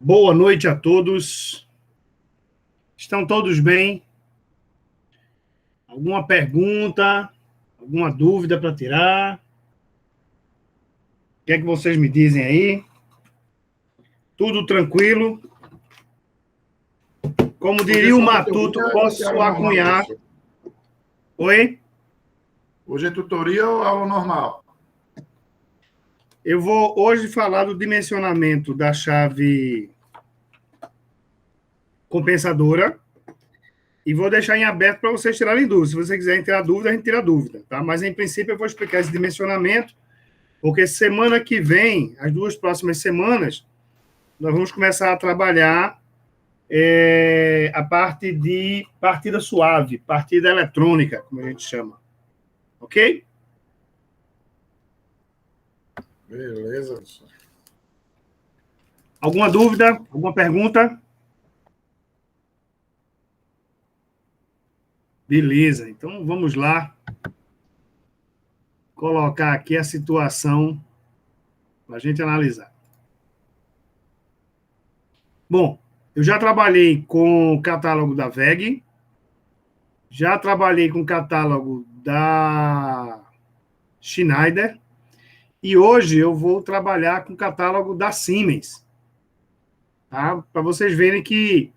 Boa noite a todos. Estão todos bem? Alguma pergunta? Alguma dúvida para tirar? O que é que vocês me dizem aí? Tudo tranquilo? Como diria o Matuto, posso acunhar. Oi? Hoje é tutoria ou aula normal? Eu vou hoje falar do dimensionamento da chave compensadora e vou deixar em aberto para vocês tirarem dúvidas. Se vocês quiserem tirar dúvida, a gente tira dúvida, tá? Mas, em princípio, eu vou explicar esse dimensionamento, porque semana que vem, as 2 próximas semanas, nós vamos começar a trabalhar a parte de partida suave, partida eletrônica, como a gente chama. Ok? Beleza. Alguma dúvida? Alguma pergunta? Beleza, então vamos lá. Colocar aqui a situação para a gente analisar. Bom, eu já trabalhei com o catálogo da VEG, já trabalhei com o catálogo da Schneider, e hoje eu vou trabalhar com o catálogo da Siemens. Tá? Para vocês verem que,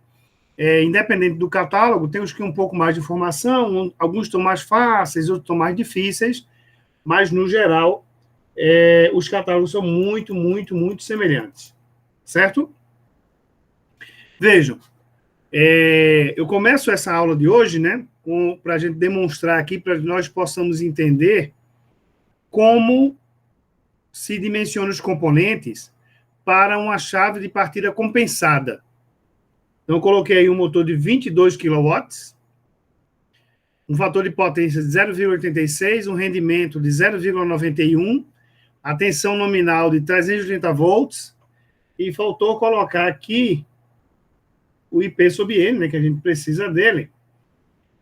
independente do catálogo, tem uns que um pouco mais de informação, alguns estão mais fáceis, outros estão mais difíceis, mas, no geral, os catálogos são muito, muito, muito semelhantes. Certo? Vejam, eu começo essa aula de hoje, né, para a gente demonstrar aqui, para que nós possamos entender como se dimensiona os componentes para uma chave de partida compensada. Então, eu coloquei aí um motor de 22 kW, um fator de potência de 0,86, um rendimento de 0,91, a tensão nominal de 380 volts, e faltou colocar aqui o IP sobre N, né, que a gente precisa dele.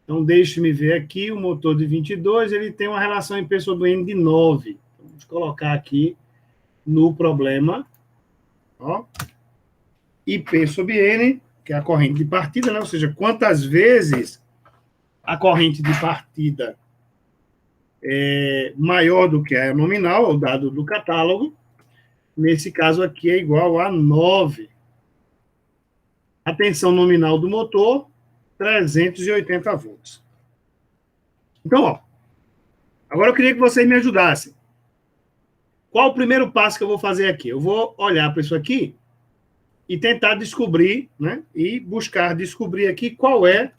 Então, deixe-me ver aqui, o motor de 22, ele tem uma relação IP sobre N de 9. Então, vamos colocar aqui no problema, ó, IP sobre N, que é a corrente de partida, né? Ou seja, quantas vezes a corrente de partida é maior do que a nominal, o dado do catálogo. Nesse caso aqui é igual a 9. A tensão nominal do motor, 380 volts. Então, ó, agora eu queria que vocês me ajudassem. Qual o primeiro passo que eu vou fazer aqui? Eu vou olhar para isso aqui e tentar descobrir, né, e buscar descobrir aqui qual é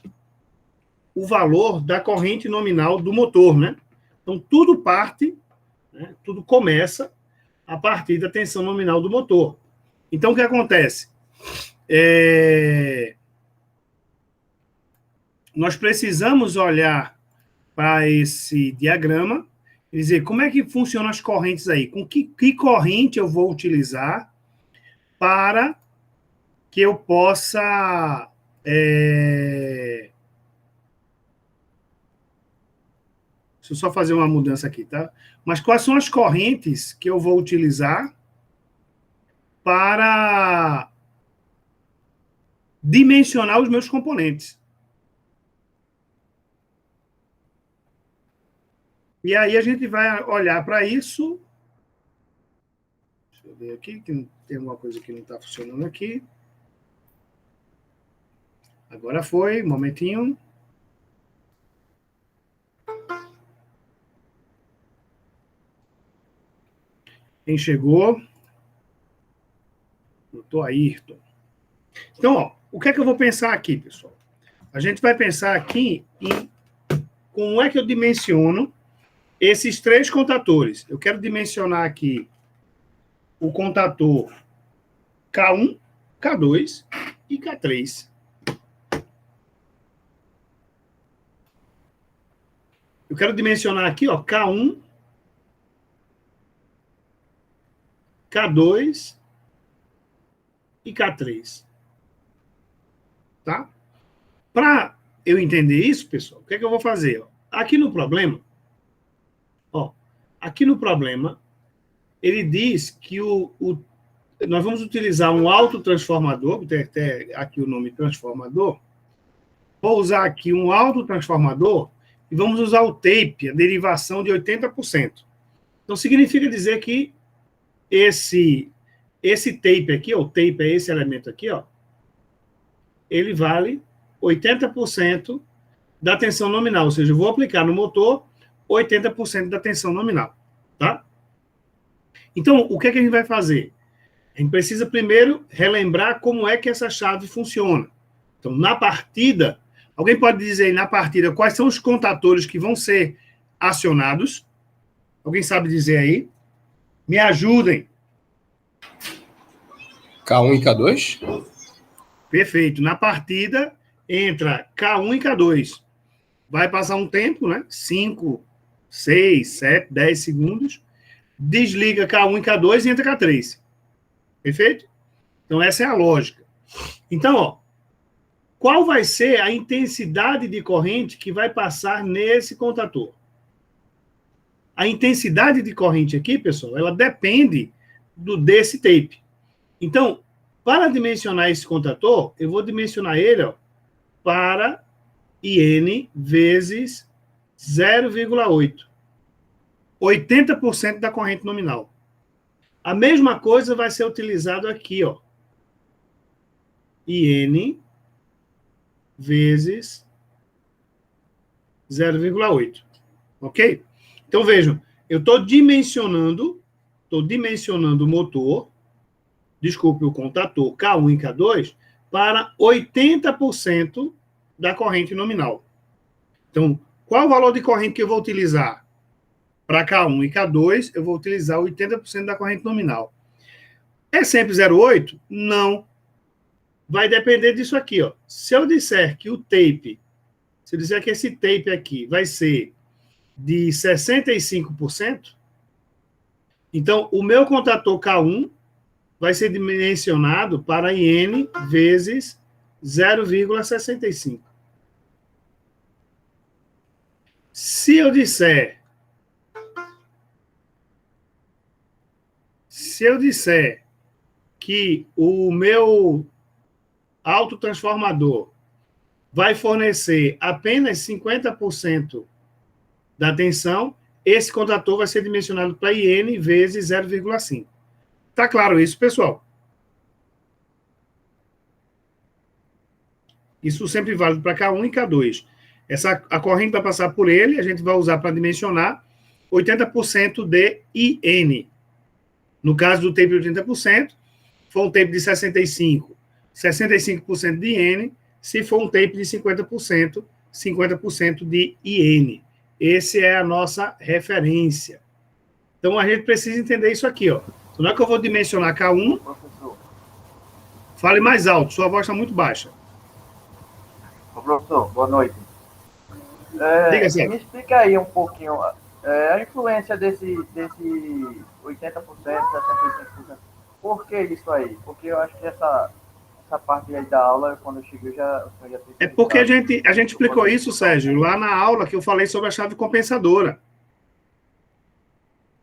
o valor da corrente nominal do motor, né? Então, tudo parte, né, tudo começa a partir da tensão nominal do motor. Então, o que acontece? Nós precisamos olhar para esse diagrama e dizer como é que funcionam as correntes aí, com que corrente eu vou utilizar para que eu possa deixa eu só fazer uma mudança aqui, tá? Mas quais são as correntes que eu vou utilizar para dimensionar os meus componentes? E aí a gente vai olhar para isso. Deixa eu ver aqui, que tem alguma coisa que não está funcionando aqui. Agora foi, um momentinho. Quem chegou? Doutor Ayrton. Então, ó, o que é que eu vou pensar aqui, pessoal? A gente vai pensar aqui em como é que eu dimensiono esses 3 contatores. Eu quero dimensionar aqui o contator K1, K2 e K3. Eu quero dimensionar aqui, ó, K1, K2 e K3. Tá? Para eu entender isso, pessoal, o que é que eu vou fazer? Aqui no problema, ó, aqui no problema, ele diz que nós vamos utilizar um autotransformador, tem até aqui o nome transformador. Vou usar aqui um autotransformador e vamos usar o tape, a derivação de 80%. Então, significa dizer que esse tape aqui, o tape é esse elemento aqui, ó, ele vale 80% da tensão nominal, ou seja, eu vou aplicar no motor 80% da tensão nominal, tá? Então, o que é que a gente vai fazer? A gente precisa primeiro relembrar como é que essa chave funciona. Então, na partida, alguém pode dizer aí na partida quais são os contatores que vão ser acionados? Alguém sabe dizer aí? Me ajudem. K1 e K2? Perfeito. Na partida, entra K1 e K2. Vai passar um tempo, né? 5, 6, 7, 10 segundos. Desliga K1 e K2 e entra K3. Perfeito? Então, essa é a lógica. Então, ó, qual vai ser a intensidade de corrente que vai passar nesse contator? A intensidade de corrente aqui, pessoal, ela depende desse tape. Então, para dimensionar esse contator, eu vou dimensionar ele, ó, para IN vezes 0,8. 80% da corrente nominal. A mesma coisa vai ser utilizado aqui, ó. IN vezes 0,8. Ok? Então, vejam, eu estou dimensionando o motor, desculpe, o contator K1 e K2, para 80% da corrente nominal. Então, qual o valor de corrente que eu vou utilizar? Para K1 e K2, eu vou utilizar 80% da corrente nominal. É sempre 0,8? Não. Vai depender disso aqui, ó. Se eu disser que o tape, se eu disser que esse tape aqui vai ser de 65%, então o meu contator K1 vai ser dimensionado para IN vezes 0,65. Se eu disser que o meu autotransformador vai fornecer apenas 50% da tensão, esse contator vai ser dimensionado para IN vezes 0,5. Tá claro isso, pessoal? Isso sempre válido para K1 e K2. A corrente vai passar por ele, a gente vai usar para dimensionar 80% de IN. No caso do tape de 80%, for um tape de 65%, 65% de IN. Se for um tape de 50%, 50% de IN. Essa é a nossa referência. Então, a gente precisa entender isso aqui, ó. Então, na hora que eu vou dimensionar K1, Professor. fale mais alto, sua voz está muito baixa. Ô, professor, boa noite. Diga, Sérgio. Me explica aí um pouquinho a influência desse 80%, 65%. Por que isso aí? Porque eu acho que essa parte aí da aula, quando eu cheguei, eu já É porque a gente explicou isso, Sérgio, lá na aula que eu falei sobre a chave compensadora.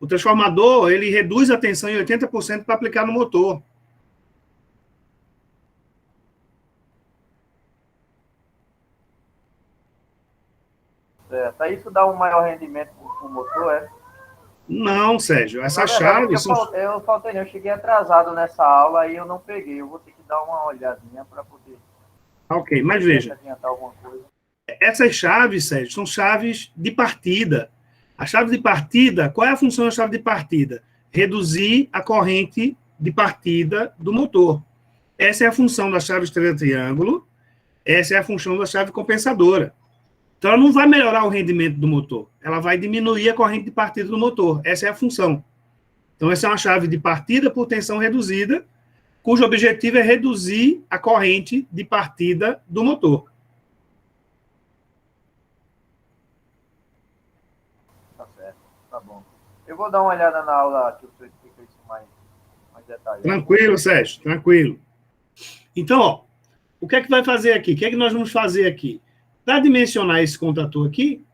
O transformador, ele reduz a tensão em 80% para aplicar no motor. Certo. Aí isso dá um maior rendimento para o motor, é? Não, Sérgio, essa Na verdade, chave... eu faltei, eu cheguei atrasado nessa aula e eu não peguei. Eu vou ter que dar uma olhadinha para poder... Ok, mas veja, adiantar alguma coisa. essas chaves, Sérgio, são chaves de partida. A chave de partida, qual é a função da chave de partida? Reduzir a corrente de partida do motor. Essa é a função da chave estrela-triângulo, essa é a função da chave compensadora. Então, ela não vai melhorar o rendimento do motor, ela vai diminuir a corrente de partida do motor. Essa é a função. Então, essa é uma chave de partida por tensão reduzida, cujo objetivo é reduzir a corrente de partida do motor. Tá certo, tá bom. Eu vou dar uma olhada na aula que o senhor explica isso mais detalhado. Tranquilo, Sérgio, tranquilo. Então, ó, o que é que vai fazer aqui? O que é que nós vamos fazer aqui? Para dimensionar esse contator aqui,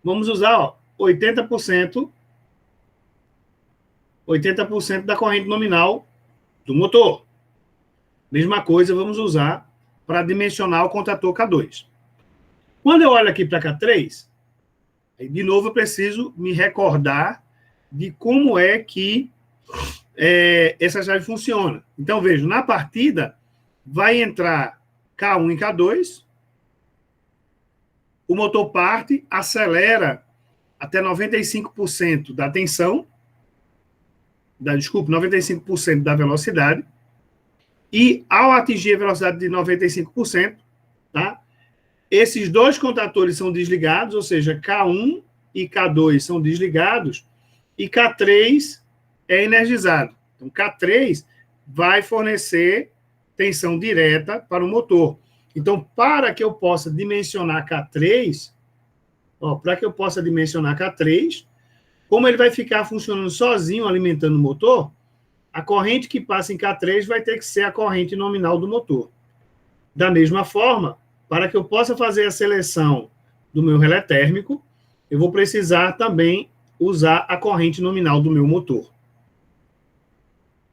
vamos usar, ó, 80% da corrente nominal do motor. Mesma coisa vamos usar para dimensionar o contator K2. Quando eu olho aqui para K3, de novo eu preciso me recordar de como é que essa chave funciona. Então, vejo, na partida, vai entrar K1 e K2, o motor parte, acelera até 95% da tensão, 95% da velocidade, e ao atingir a velocidade de 95%, tá, esses dois contatores são desligados, ou seja, K1 e K2 são desligados, e K3 é energizado. Então, K3 vai fornecer tensão direta para o motor. Então, para que eu possa dimensionar K3, como ele vai ficar funcionando sozinho, alimentando o motor, a corrente que passa em K3 vai ter que ser a corrente nominal do motor. Da mesma forma, para que eu possa fazer a seleção do meu relé térmico, eu vou precisar também usar a corrente nominal do meu motor.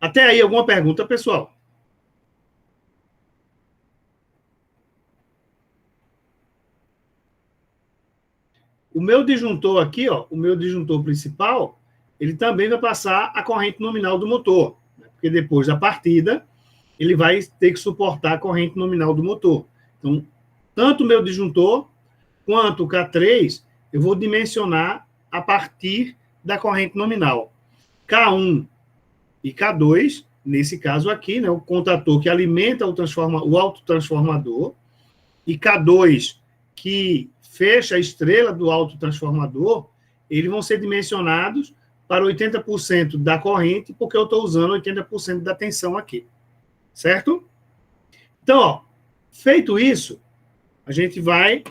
Até aí, alguma pergunta, pessoal? O meu disjuntor aqui, ó, o meu disjuntor principal, ele também vai passar a corrente nominal do motor, né? Porque depois da partida, ele vai ter que suportar a corrente nominal do motor. Então, tanto o meu disjuntor quanto o K3, eu vou dimensionar a partir da corrente nominal. K1 e K2, nesse caso aqui, né, o contator que alimenta o autotransformador, e K2, que fecha a estrela do autotransformador, eles vão ser dimensionados para 80% da corrente, porque eu estou usando 80% da tensão aqui. Certo? Então, ó, feito isso, a gente vai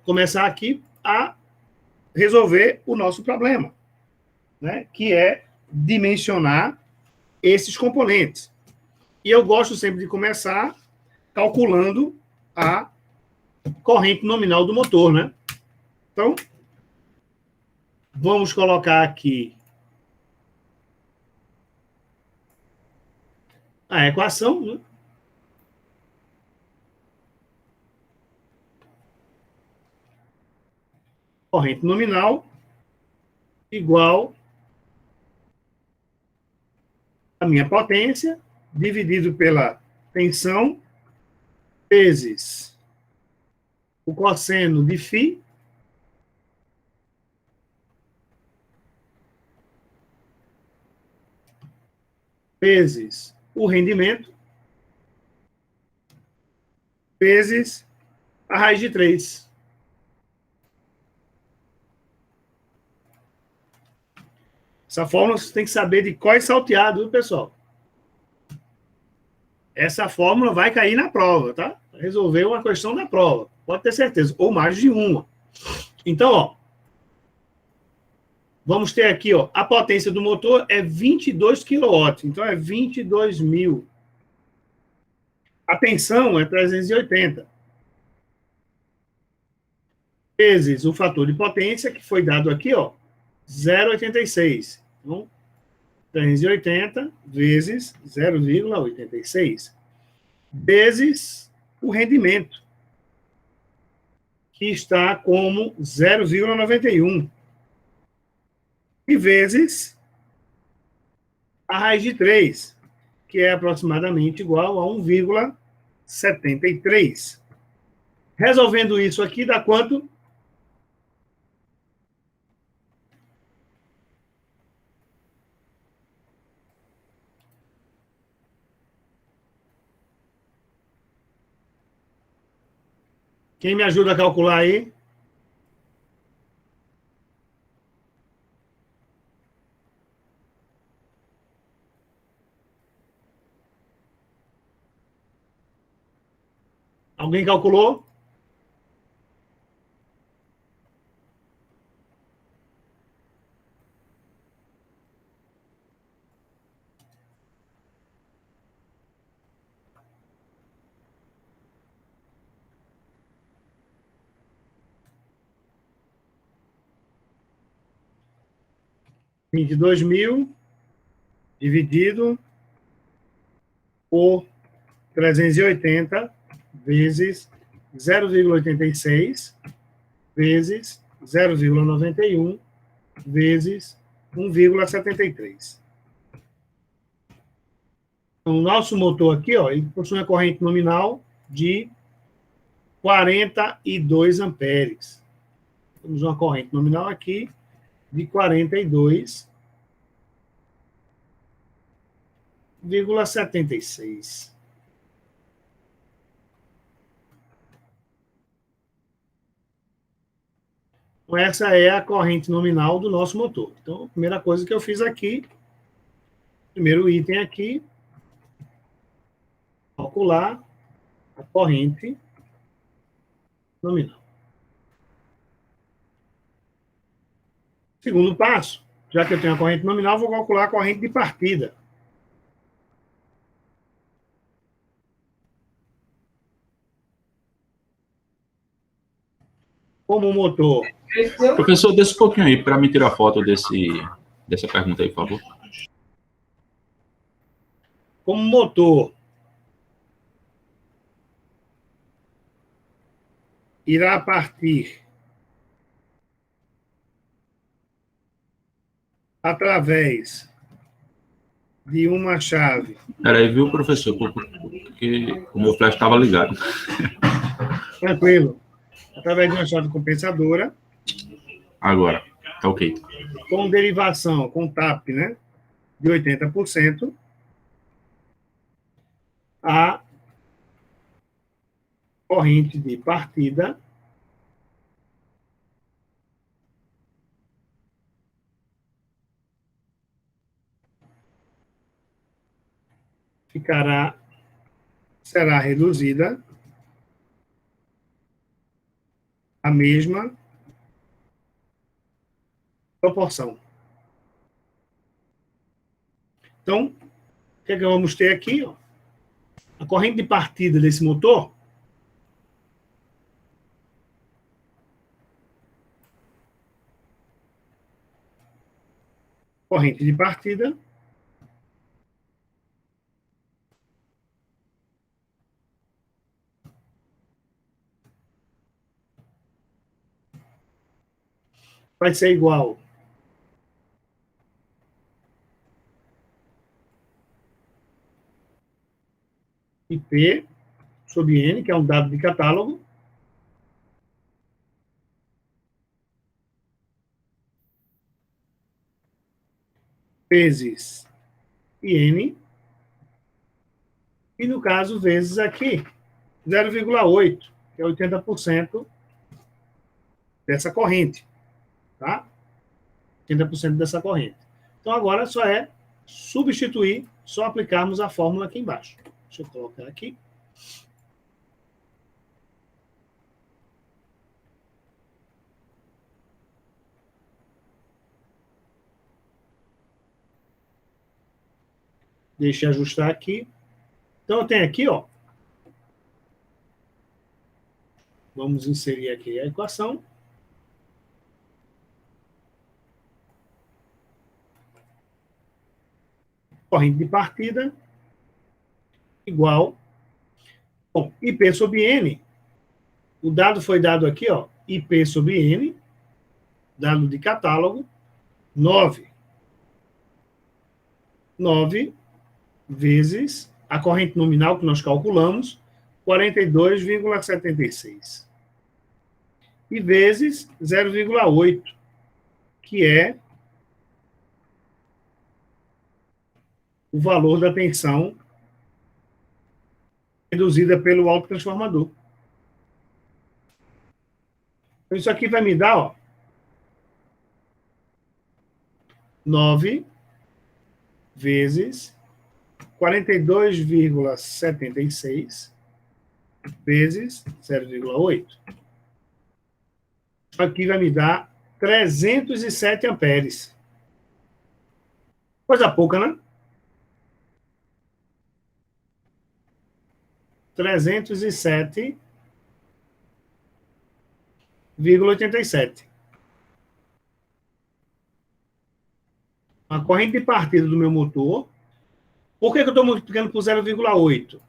começar aqui a resolver o nosso problema, né? Que é dimensionar esses componentes. E eu gosto sempre de começar calculando a corrente nominal do motor, né? Então, vamos colocar aqui a equação, né? Corrente nominal igual a minha potência dividido pela tensão vezes o cosseno de φ vezes o rendimento vezes a raiz de 3. Essa fórmula você tem que saber de qual é salteado, viu, pessoal? Essa fórmula vai cair na prova, tá? Resolver uma questão da prova, pode ter certeza, ou mais de uma. Então, ó, vamos ter aqui, ó, a potência do motor é 22 kW, então é 22.000. A tensão é 380. Vezes o fator de potência, que foi dado aqui, ó, 0,86. Então, 380 vezes 0,86. Vezes o rendimento, que está como 0,91. E vezes a raiz de 3, que é aproximadamente igual a 1,73. Resolvendo isso aqui, dá quanto? Quem me ajuda a calcular aí? Alguém calculou? R$ 22.000 dividido por 380 vezes 0,86 vezes 0,91 vezes 1,73. Então, o nosso motor aqui, ó, ele possui uma corrente nominal de 42 amperes. Temos uma corrente nominal aqui de 42,76. Então, essa é a corrente nominal do nosso motor. Então, a primeira coisa que eu fiz aqui, primeiro item aqui, calcular a corrente nominal. Segundo passo, já que eu tenho a corrente nominal, vou calcular a corrente de partida. Como o motor... Professor, desce um pouquinho aí para me tirar foto dessa pergunta aí, por favor. Como o motor irá partir através de uma chave... Peraí, viu, professor? Porque o meu flash estava ligado. Tranquilo. Através de uma chave compensadora. Agora, tá ok. Com derivação, com TAP, né, de 80%, a corrente de partida será reduzida à mesma proporção. Então, o que é que vamos ter aqui? Ó? A corrente de partida desse motor vai ser igual IP sobre N, que é um dado de catálogo, vezes IN, e no caso, vezes aqui, 0,8, que é 80% dessa corrente, tá? 80% dessa corrente. Então, agora só é substituir, só aplicarmos a fórmula aqui embaixo. Deixa eu colocar aqui. Deixa eu ajustar aqui. Então, eu tenho aqui, ó. Vamos inserir aqui a equação. Corrente de partida igual... Bom, IP sobre N, o dado foi dado aqui, ó, IP sobre N, dado de catálogo, 9 vezes a corrente nominal que nós calculamos, 42,76. E vezes 0,8, que é o valor da tensão reduzida pelo autotransformador. Então, isso aqui vai me dar, ó, 9 vezes 42,76 vezes 0,8. Isso aqui vai me dar 307 amperes. Coisa pouca, né? 307,87. A corrente de partida do meu motor Por que eu estou multiplicando por 0,8?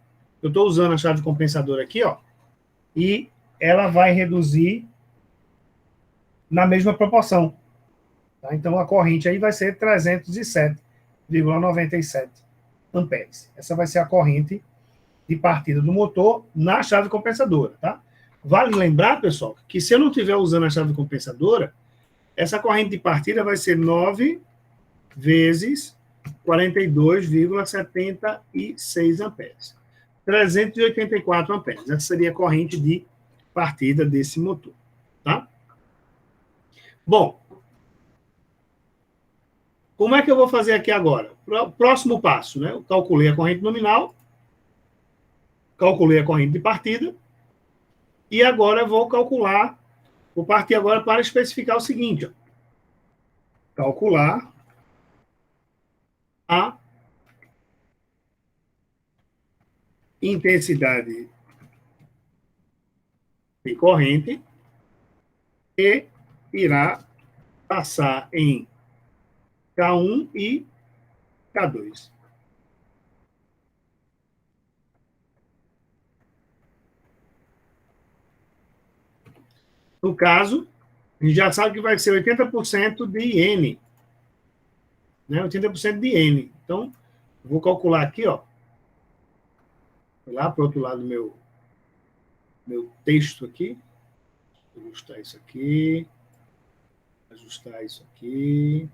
Eu estou usando a chave compensadora aqui, ó, e ela vai reduzir na mesma proporção. Tá? Então, a corrente aí vai ser 307,97 amperes. Essa vai ser a corrente de partida do motor na chave compensadora. Tá? Vale lembrar, pessoal, que se eu não estiver usando a chave compensadora, essa corrente de partida vai ser 9 vezes 42,76 amperes. 384 amperes. Essa seria a corrente de partida desse motor. Tá? Bom, como é que eu vou fazer aqui agora? Próximo passo, né? Eu calculei a corrente nominal, calculei a corrente de partida, e agora eu vou calcular, vou partir agora para especificar o seguinte, ó. Calcular a intensidade de corrente que irá passar em K1 e K2. No caso, a gente já sabe que vai ser 80% de N, né? 80% de N. Então, eu vou calcular aqui, ó, lá para o outro lado do meu texto aqui, ajustar isso aqui, ajustar isso aqui.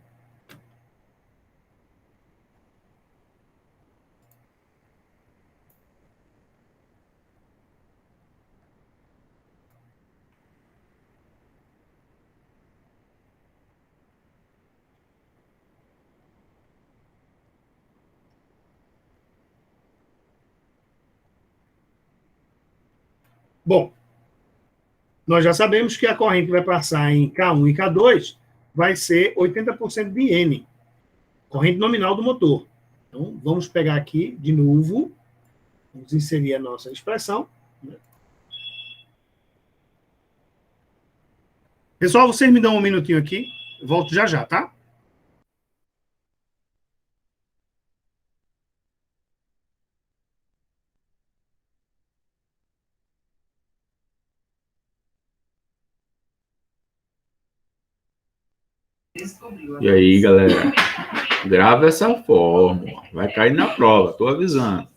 Bom, nós já sabemos que a corrente vai passar em K1 e K2 vai ser 80% de N, corrente nominal do motor. Então, vamos pegar aqui de novo, vamos inserir a nossa expressão. Pessoal, vocês me dão um minutinho aqui, eu volto já já, tá? E aí, galera? Grava essa fórmula. Vai cair na prova, tô avisando.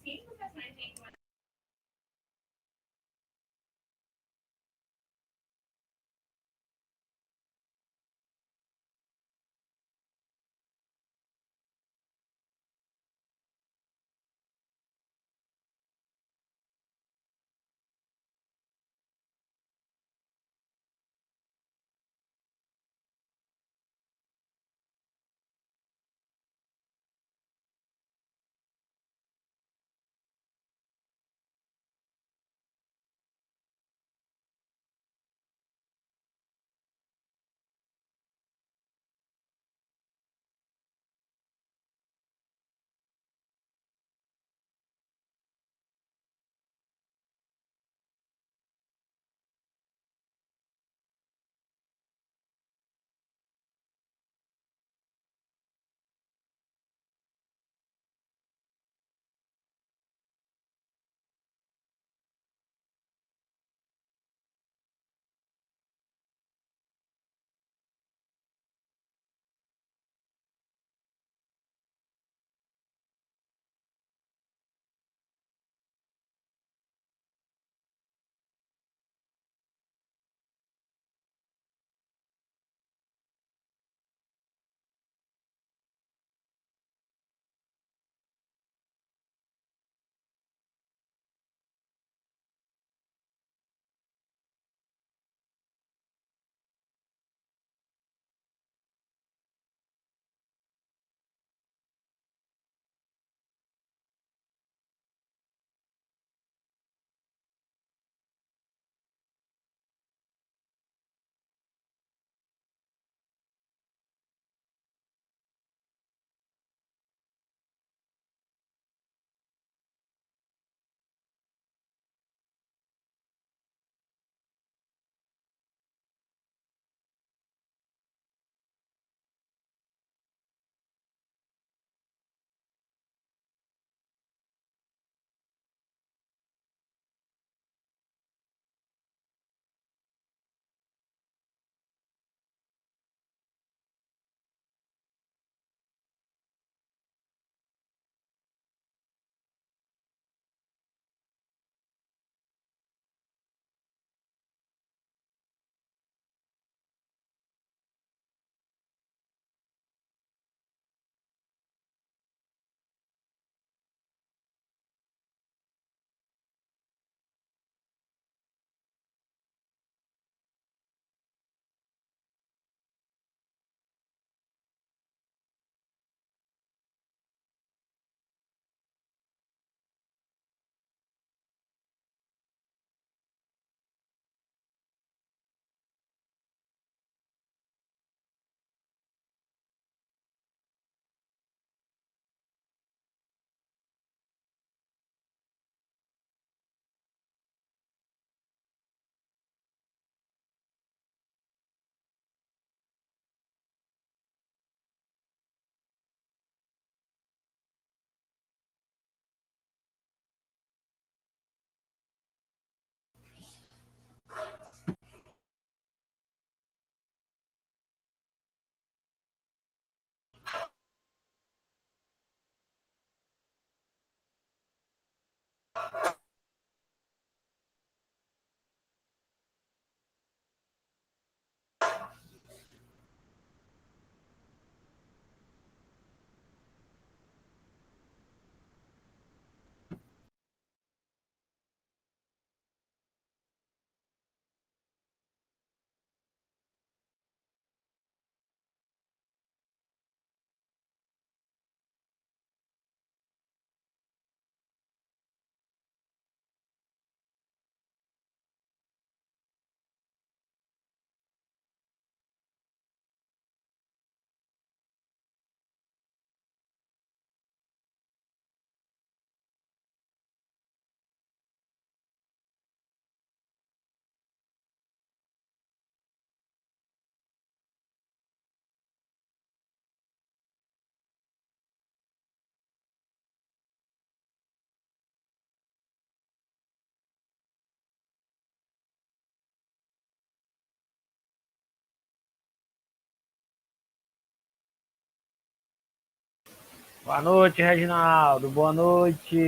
Boa noite, Reginaldo. Boa noite.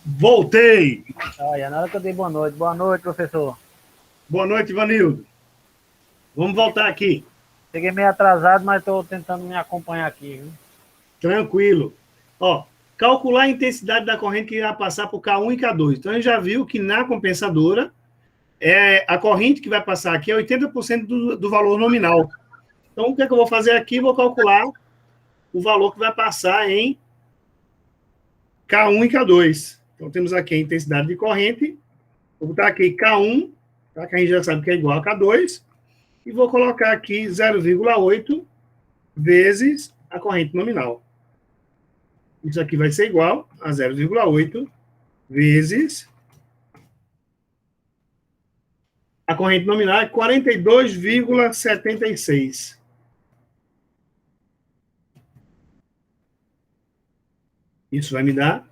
Voltei! Olha, na hora que eu dei boa noite. Boa noite, professor. Boa noite, Ivanildo. Vamos voltar aqui. Cheguei meio atrasado, mas estou tentando me acompanhar aqui. Viu? Tranquilo. Ó, calcular a intensidade da corrente que irá passar por K1 e K2. Então, a gente já viu que na compensadora, a corrente que vai passar aqui é 80% do valor nominal. Então, o que é que eu vou fazer aqui? Vou calcular o valor que vai passar em K1 e K2. Então, temos aqui a intensidade de corrente. Vou botar aqui K1, tá? Que a gente já sabe que é igual a K2. E vou colocar aqui 0,8 vezes a corrente nominal. Isso aqui vai ser igual a 0,8 vezes a corrente nominal é 42,76. Isso vai me dar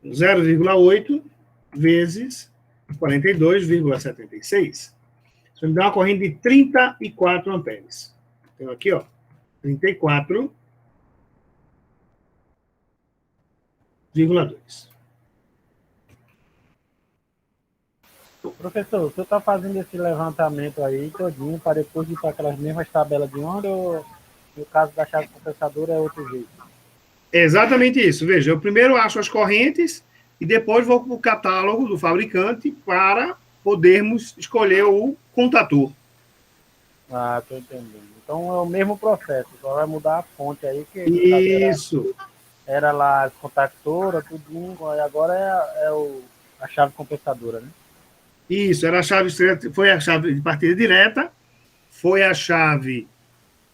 0,8 vezes 42,76. Isso vai me dar uma corrente de 34 amperes. Então, aqui, ó, 34,2. Professor, o senhor está fazendo esse levantamento aí todinho para depois ir para aquelas mesmas tabelas de onda ou no caso da chave compensadora é outro jeito? É exatamente isso. Veja, eu primeiro acho as correntes e depois vou para o catálogo do fabricante para podermos escolher o contator. Ah, estou entendendo. Então é o mesmo processo, só vai mudar a fonte aí. Que Isso. Era lá a contactora, tudinho, e agora a chave compensadora, né? Isso, era a chave estrela, foi a chave de partida direta, foi a chave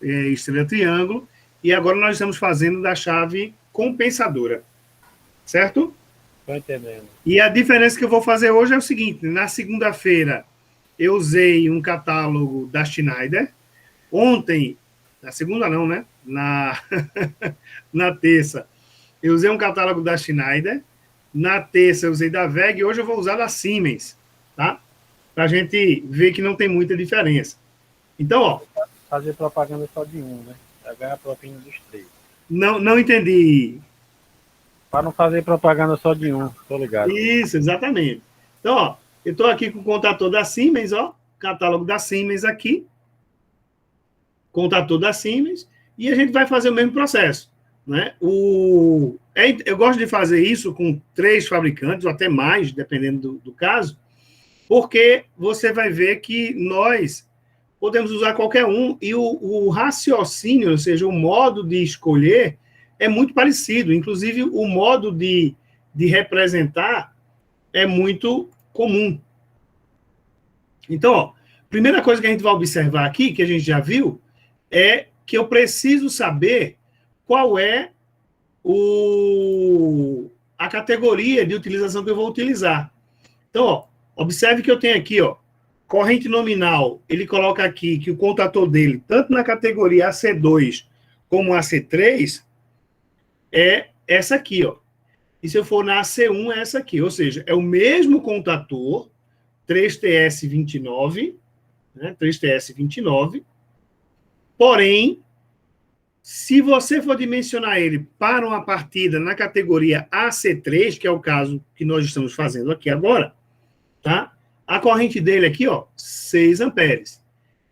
estrela triângulo, e agora nós estamos fazendo da chave compensadora. Certo? Estou entendendo. E a diferença que eu vou fazer hoje é o seguinte: na segunda-feira eu usei um catálogo da Schneider. Ontem, na segunda não, né? Na terça, eu usei um catálogo da Schneider. Na terça eu usei da WEG e hoje eu vou usar da Siemens. Tá? Para a gente ver que não tem muita diferença. Então, ó. Fazer propaganda só de um, né? Para ganhar propina dos três. Não entendi. Para não fazer propaganda só de um, tô ligado. Isso, exatamente. Então, ó, eu estou aqui com o contator da Siemens, ó. Catálogo da Siemens aqui. Contator da Siemens. E a gente vai fazer o mesmo processo. Né? Eu gosto de fazer isso com 3 fabricantes, ou até mais, dependendo do caso. Porque você vai ver que nós podemos usar qualquer um e o raciocínio, ou seja, o modo de escolher é muito parecido. Inclusive, o modo de representar é muito comum. Então, ó, primeira coisa que a gente vai observar aqui, que a gente já viu, é que eu preciso saber qual é a categoria de utilização que eu vou utilizar. Então, ó, observe que eu tenho aqui, ó, corrente nominal, ele coloca aqui que o contator dele, tanto na categoria AC2 como AC3, é essa aqui, ó. E se eu for na AC1, é essa aqui. Ou seja, é o mesmo contator, 3TS29, né, 3TS29, porém, se você for dimensionar ele para uma partida na categoria AC3, que é o caso que nós estamos fazendo aqui agora, tá? A corrente dele aqui, ó, 6 amperes.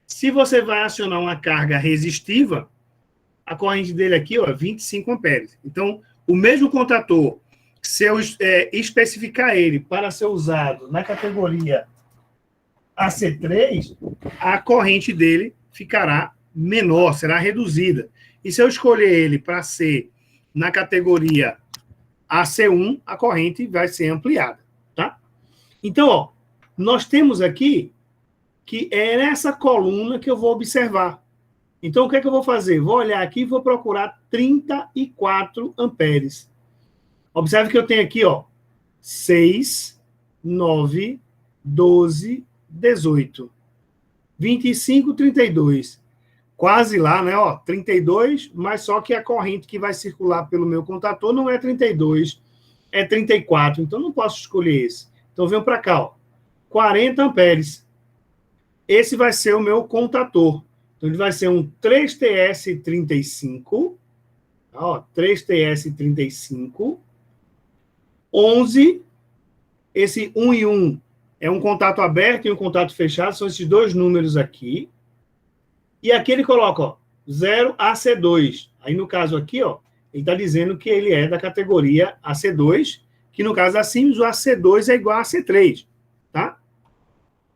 Se você vai acionar uma carga resistiva, a corrente dele aqui, ó, 25 amperes. Então, o mesmo contator, se eu especificar ele para ser usado na categoria AC3, a corrente dele ficará menor, será reduzida. E se eu escolher ele para ser na categoria AC1, a corrente vai ser ampliada, tá? Então, ó, nós temos aqui que é nessa coluna que eu vou observar. Então, o que é que eu vou fazer? Vou olhar aqui e vou procurar 34 amperes. Observe que eu tenho aqui, ó, 6, 9, 12, 18, 25, 32. Quase lá, né? Ó, 32, mas só que a corrente que vai circular pelo meu contator não é 32, é 34. Então, não posso escolher esse. Então, venho para cá, ó. 40 amperes. Esse vai ser o meu contator. Então, ele vai ser um 3TS35, ó, 3TS35, 11, esse 1 e 1 é um contato aberto e um contato fechado, são esses dois números aqui. E aqui ele coloca, ó, 0AC2. Aí, no caso aqui, ó, ele está dizendo que ele é da categoria AC2, que no caso da Siemens, o AC2 é igual a AC3, tá?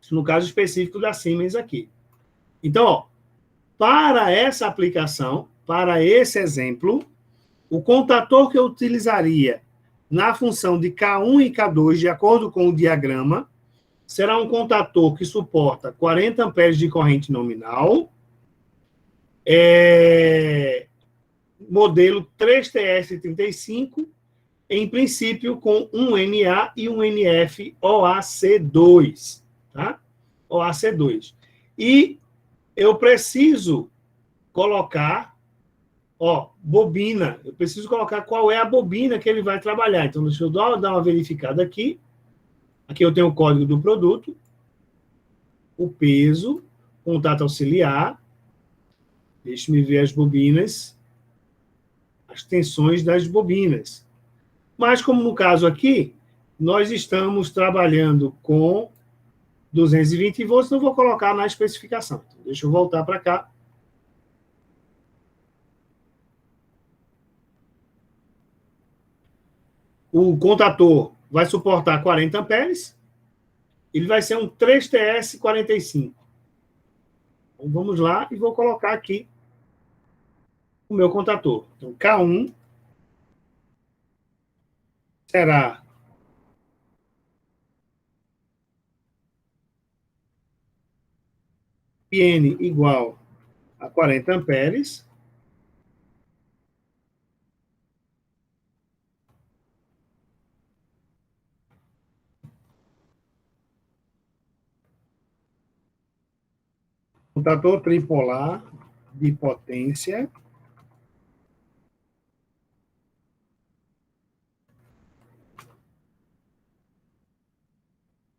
Isso no caso específico da Siemens aqui. Então, ó, para essa aplicação, para esse exemplo, o contator que eu utilizaria na função de K1 e K2, de acordo com o diagrama, será um contator que suporta 40 amperes de corrente nominal, modelo 3TS35, em princípio com um NA e um NF OAC2, tá? OAC2. E eu preciso colocar, ó, bobina. Eu preciso colocar qual é a bobina que ele vai trabalhar. Então, deixa eu dar uma verificada aqui. Aqui eu tenho o código do produto, o peso, contato auxiliar. Deixe-me ver as bobinas, as tensões das bobinas. Mas, como no caso aqui, nós estamos trabalhando com 220 volts, não vou colocar na especificação. Então, deixa eu voltar para cá. O contator vai suportar 40 amperes. Ele vai ser um 3TS45. Então, vamos lá e vou colocar aqui o meu contator. Então, K1 será N igual a 40 amperes. Contator tripolar de potência.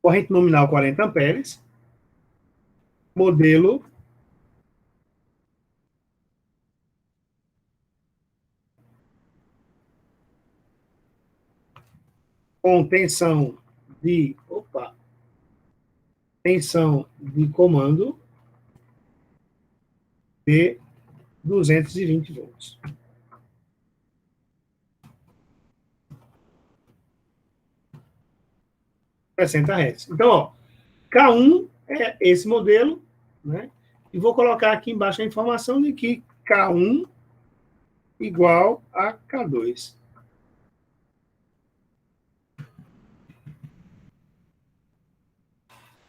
Corrente nominal 40 amperes. Modelo com tensão de comando de 220 volts. Hz. Então, ó, K1 é esse modelo, né? E vou colocar aqui embaixo a informação de que K1 igual a K2.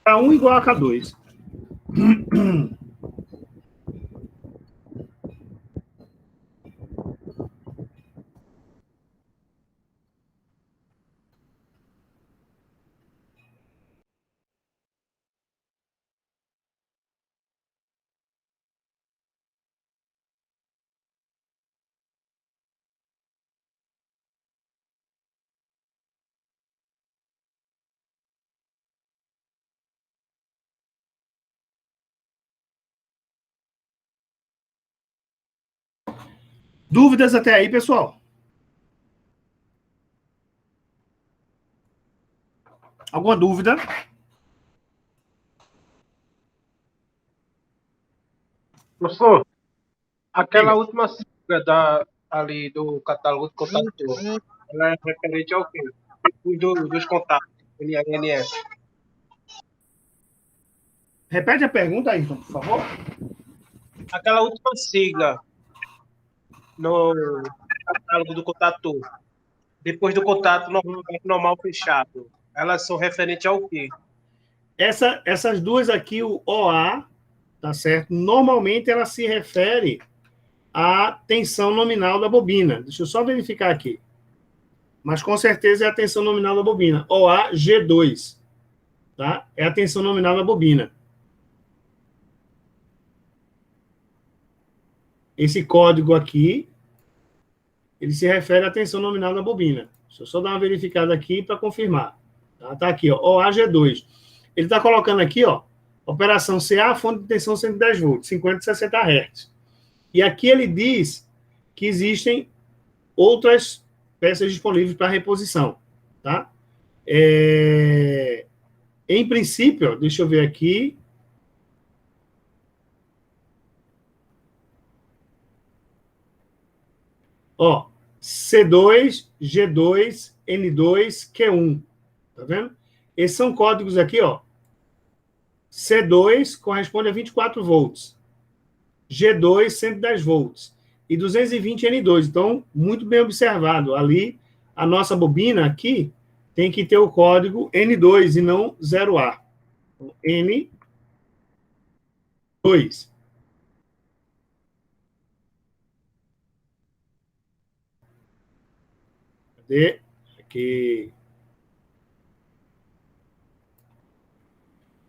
K1 igual a K2. Dúvidas até aí, pessoal? Alguma dúvida? Professor, aquela última sigla ali do catálogo de contator, ela é referente ao quê? Dos contatos, NF. Repete a pergunta aí, por favor. Aquela última sigla no catálogo do contator, depois do contato normal fechado, elas são referentes ao quê? Essas duas aqui, o OA, tá certo? Normalmente ela se refere à tensão nominal da bobina. Deixa eu só verificar aqui. Mas com certeza é a tensão nominal da bobina. OA G2, tá? É a tensão nominal da bobina. Esse código aqui, ele se refere à tensão nominal da bobina. Deixa eu só dar uma verificada aqui para confirmar. Tá aqui, ó, OAG2. Ele está colocando aqui, ó, Operação CA, fonte de tensão 110 volts, 50 e 60 Hz. E aqui ele diz que existem outras peças disponíveis para reposição, tá? Em princípio, deixa eu ver aqui. Ó, C2, G2, N2, Q1. Tá vendo? Esses são códigos aqui, ó. C2 corresponde a 24 volts. G2, 110 volts. E 220 N2. Então, muito bem observado. Ali, a nossa bobina aqui tem que ter o código N2 e não 0A. Então, N2. Cadê? Aqui.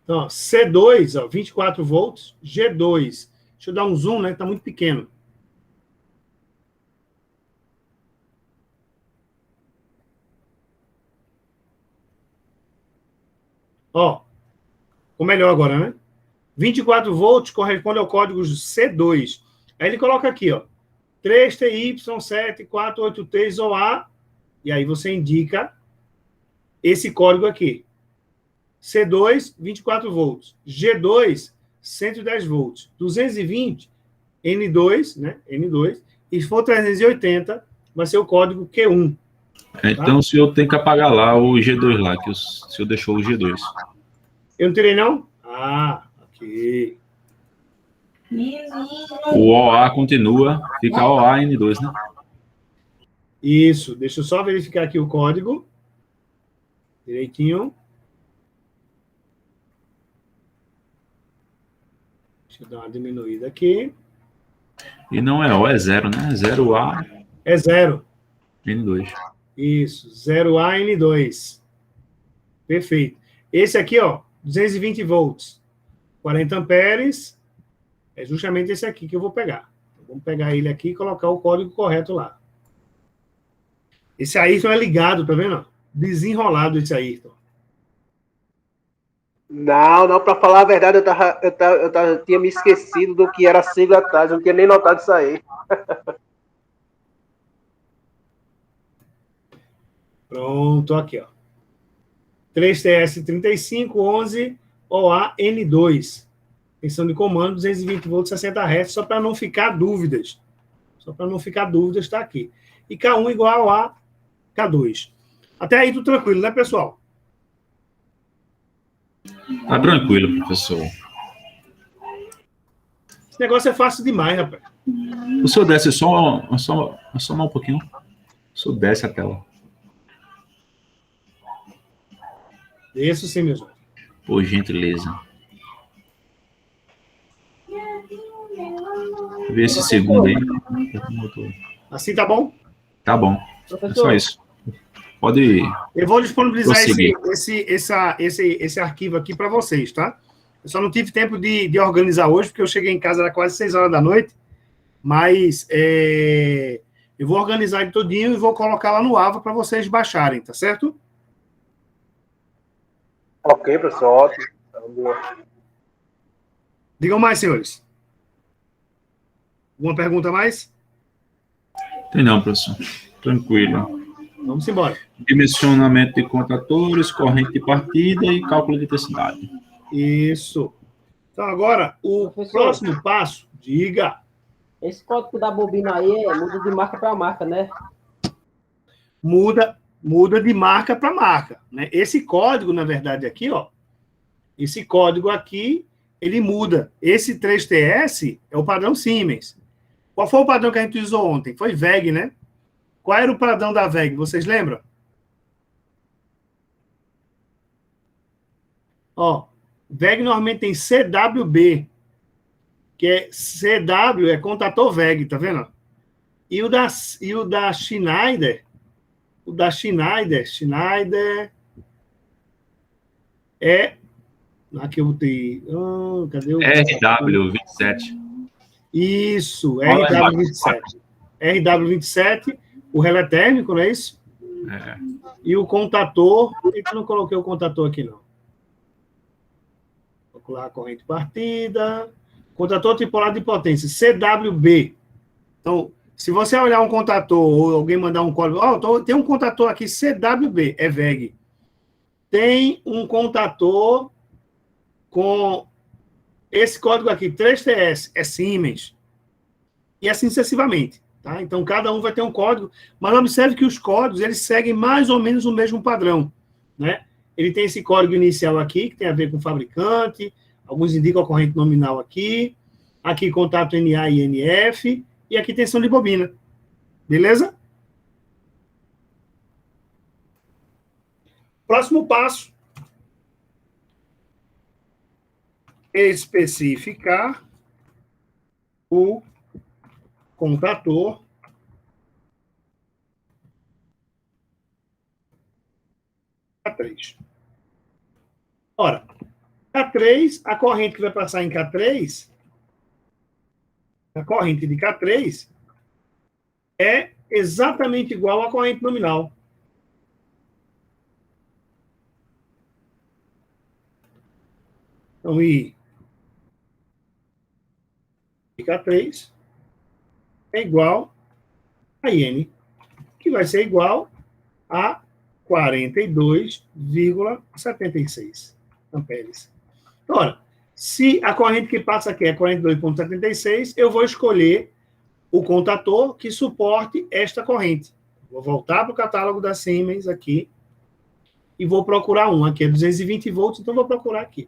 Então, ó, C2, ó, 24 volts. G2. Deixa eu dar um zoom, né? Está muito pequeno. Ó, ficou melhor agora, né? 24 volts corresponde ao código C2. Aí ele coloca aqui, ó, 3TY7483OA, e aí você indica esse código aqui. C2, 24 volts. G2, 110 volts. 220, N2, né? N2. E se for 380, vai ser o código Q1. Então o senhor tem que apagar lá o G2 lá, que o senhor deixou o G2. Eu não tirei, não? Ah, ok. O OA continua, fica OA N2, né? Isso, deixa eu só verificar aqui o código. Direitinho. Deixa eu dar uma diminuída aqui. E não é O, é 0, né? 0A É 0. N2. Isso, 0A N2. Perfeito. Esse aqui, ó, 220 volts, 40 amperes, é justamente esse aqui que eu vou pegar. Então, vamos pegar ele aqui e colocar o código correto lá. Esse Ayrton é ligado, tá vendo? Desenrolado esse Ayrton. Não, para falar a verdade, eu tinha me esquecido do que era a sigla atrás, eu não tinha nem notado isso aí. Pronto, aqui, ó. 3TS3511 OA-N2. Tensão de comando, 220 volts, 60 Hz, só para não ficar dúvidas. Só para não ficar dúvidas, está aqui. E K1 igual a K2. Até aí tudo tranquilo, né, pessoal? Tá tranquilo, professor. Esse negócio é fácil demais, rapaz. O senhor desce só um pouquinho. O senhor desce a tela. Isso sim, meus olhos. Por gentileza. Vê esse segundo aí. Assim tá bom? Tá bom. É só isso. Pode. Eu vou disponibilizar prosseguir. esse arquivo aqui para vocês, tá? Eu só não tive tempo de organizar hoje, porque eu cheguei em casa, era quase 6 horas da noite. Mas eu vou organizar ele todinho e vou colocar lá no AVA para vocês baixarem, tá certo? Ok, professor, ótimo. Digam mais, senhores. Alguma pergunta a mais? Tem não, professor. Tranquilo. Vamos embora. Dimensionamento de contatores, corrente de partida e cálculo de intensidade. Isso. Então, agora, o próximo passo, diga. Esse código da bobina aí muda de marca para marca, né? Muda de marca para marca, né? Esse código, na verdade, aqui, ó, esse código aqui, ele muda. Esse 3TS é o padrão Siemens. Qual foi o padrão que a gente usou ontem? Foi VEG, né? Qual era o padrão da VEG? Vocês lembram? Ó, VEG normalmente tem CWB, que é CW, é contator VEG, tá vendo? E o da Schneider, Schneider é... Aqui eu botei... cadê o... RW27. Isso, RW27. RW27, o relé térmico, não é isso? É. E o contator... Eu não coloquei o contator aqui, não. Calcular a corrente partida. Contator tripolado de potência, CWB. Então, se você olhar um contator ou alguém mandar um código, tem um contator aqui CWB, é VEG. Tem um contator com esse código aqui, 3TS, é Siemens. E assim sucessivamente. Tá? Então, cada um vai ter um código, mas observe que os códigos, eles seguem mais ou menos o mesmo padrão. Né? Ele tem esse código inicial aqui, que tem a ver com o fabricante, alguns indicam a corrente nominal aqui, aqui contato NA e NF, e aqui tensão de bobina. Beleza? Próximo passo. Especificar o contator K3. Ora, K3, a corrente que vai passar em K3, a corrente de K3 é exatamente igual à corrente nominal. Então, I de K3 é igual a IN, que vai ser igual a 42,76 amperes. Ora, se a corrente que passa aqui é 42,76, eu vou escolher o contator que suporte esta corrente. Vou voltar para o catálogo da Siemens aqui e vou procurar um. Aqui é 220 volts, então vou procurar aqui.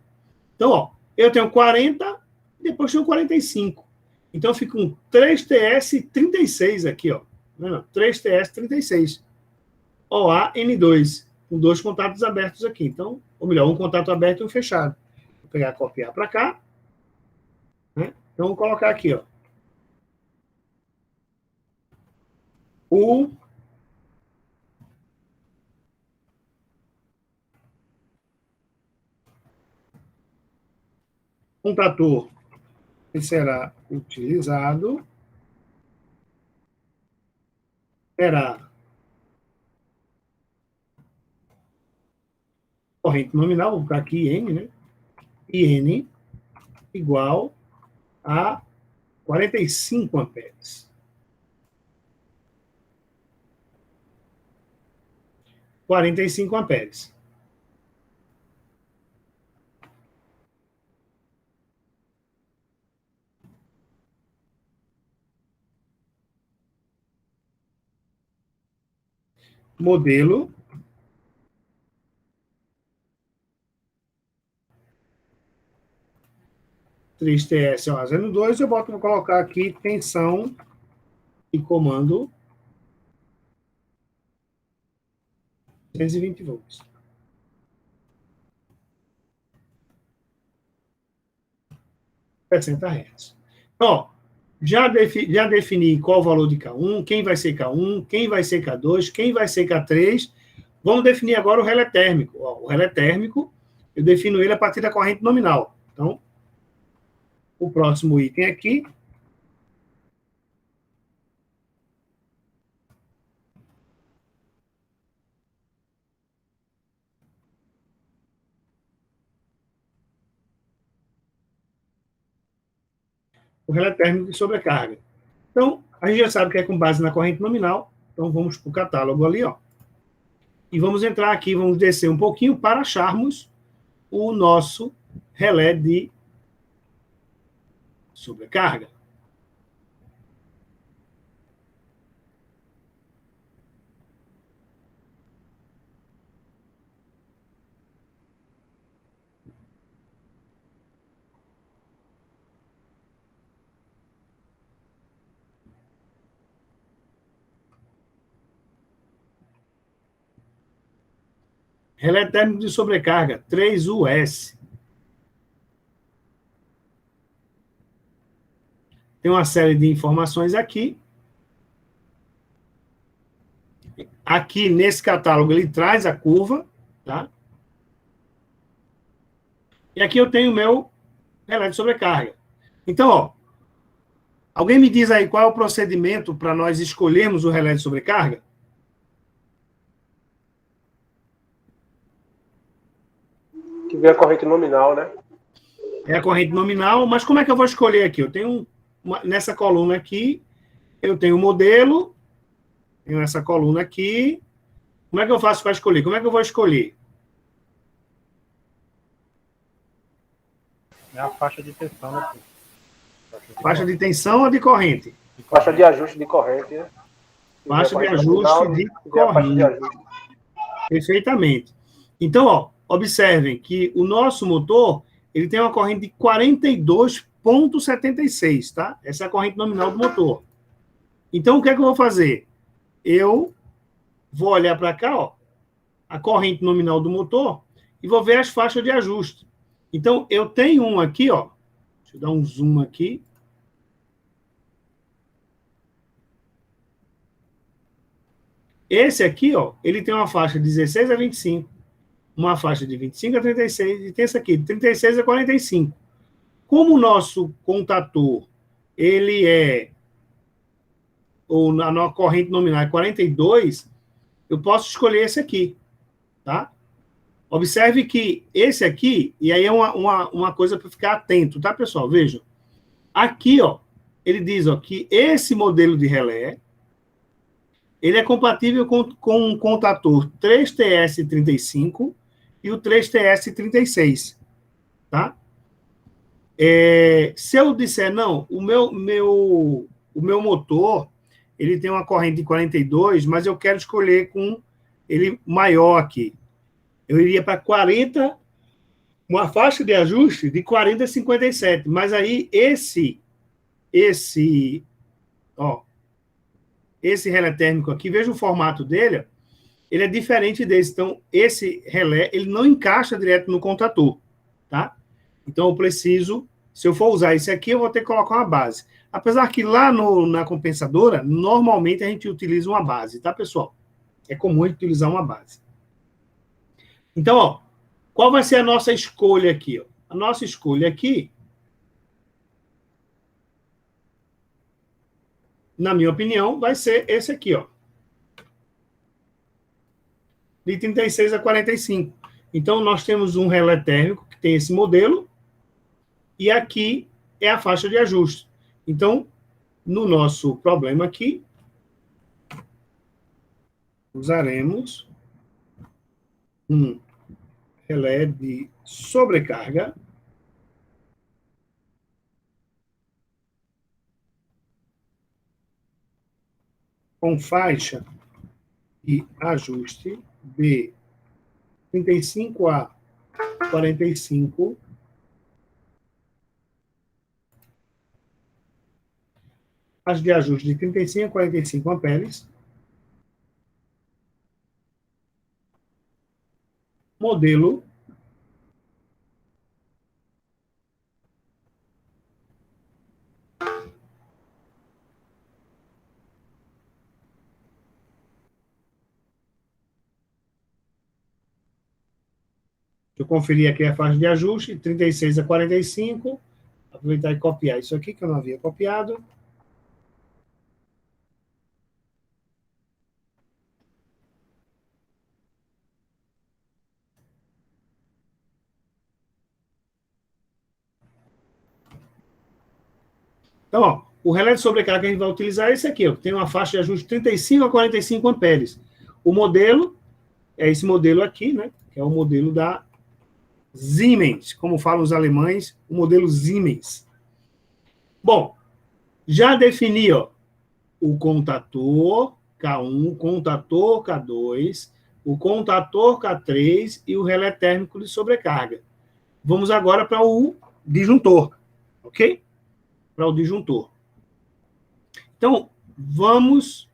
Então, ó, eu tenho 40, depois tenho 45. Então, eu fico com 3TS36 aqui, ó. 3TS36. OA-N2, com 2 contatos abertos aqui. Então, ou melhor, um contato aberto e um fechado. Vou pegar, copiar para cá. Né? Então, vou colocar aqui, ó. O contator que será utilizado será corrente nominal, vou colocar aqui IN, né? IN igual a 45 amperes. 45 amperes. Modelo TS OA-N2, eu vou colocar aqui tensão e comando 220 volts. Hz. Ó, já defini qual o valor de K1, quem vai ser K1, quem vai ser K2, quem vai ser K3. Vamos definir agora o relé térmico. Ó, o relé térmico, eu defino ele a partir da corrente nominal. Então, o próximo item aqui. O relé térmico de sobrecarga. Então, a gente já sabe que é com base na corrente nominal. Então, vamos para o catálogo ali, ó. E vamos entrar aqui, vamos descer um pouquinho para acharmos o nosso relé de sobrecarga. Relé térmico de sobrecarga, 3US. Tem uma série de informações aqui. Aqui, nesse catálogo, ele traz a curva, tá? E aqui eu tenho o meu relé de sobrecarga. Então, ó, alguém me diz aí qual é o procedimento para nós escolhermos o relé de sobrecarga? Que vem a corrente nominal, né? É a corrente nominal, mas como é que eu vou escolher aqui? Eu tenho nessa coluna aqui, eu tenho o modelo, tenho essa coluna aqui. Como é que eu faço para escolher? Como é que eu vou escolher? É a faixa de tensão, né? Faixa de tensão ou de corrente? Faixa de ajuste de corrente, né? Faixa de ajuste de a faixa de corrente. ajuste. Perfeitamente. Então, ó, observem que o nosso motor ele tem uma corrente de 42,76, tá? Essa é a corrente nominal do motor. Então, o que é que eu vou fazer? Eu vou olhar para cá, ó, a corrente nominal do motor e vou ver as faixas de ajuste. Então, eu tenho um aqui, ó. Deixa eu dar um zoom aqui. Esse aqui, ó, ele tem uma faixa de 16 a 25, uma faixa de 25 a 36, e tem essa aqui, de 36 a 45. Como o nosso contator, ele é, ou na corrente nominal é 42, eu posso escolher esse aqui, tá? Observe que esse aqui, e aí é uma coisa para ficar atento, tá, pessoal? Vejam. Aqui, ó, ele diz ó, que esse modelo de relé, ele é compatível com um contator 3TS35 e o 3TS36, tá? Se eu disser, não, o meu motor, ele tem uma corrente de 42, mas eu quero escolher com ele maior aqui. Eu iria para 40, uma faixa de ajuste de 40 a 57, mas aí esse relé térmico aqui, veja o formato dele, ele é diferente desse. Então, esse relé, ele não encaixa direto no contator, tá? Então, eu preciso, se eu for usar esse aqui, eu vou ter que colocar uma base. Apesar que lá na compensadora, normalmente a gente utiliza uma base, tá, pessoal? É comum a gente utilizar uma base. Então, ó, qual vai ser a nossa escolha aqui? Ó? A nossa escolha aqui, na minha opinião, vai ser esse aqui, ó. De 36 a 45. Então, nós temos um relé térmico que tem esse modelo, e aqui é a faixa de ajuste. Então, no nosso problema aqui, usaremos um relé de sobrecarga com faixa de ajuste de 35 a 45, faixa de ajuste de 35 a 45 amperes, modelo eu conferi aqui a faixa de ajuste, 36 a 45. Aproveitar e copiar isso aqui, que eu não havia copiado. Então, ó, o relé de sobrecarga que a gente vai utilizar é esse aqui, ó, que tem uma faixa de ajuste de 35 a 45 amperes. O modelo é esse modelo aqui, né? Que é o modelo da Siemens, como falam os alemães, o modelo Siemens. Bom, já defini, ó, o contator K1, o contator K2, o contator K3 e o relé térmico de sobrecarga. Vamos agora para o disjuntor, ok? Para o disjuntor. Então, vamos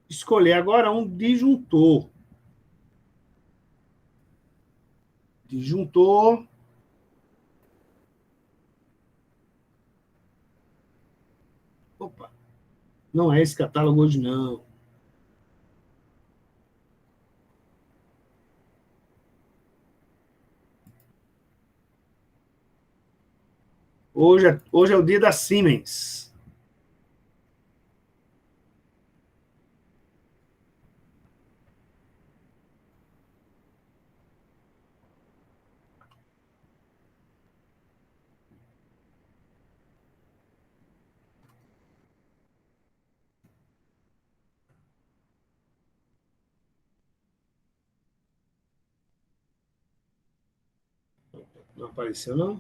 escolher agora um disjuntor. Disjuntor. Opa, não é esse catálogo hoje, não. Hoje é o dia da Siemens. Não apareceu, não?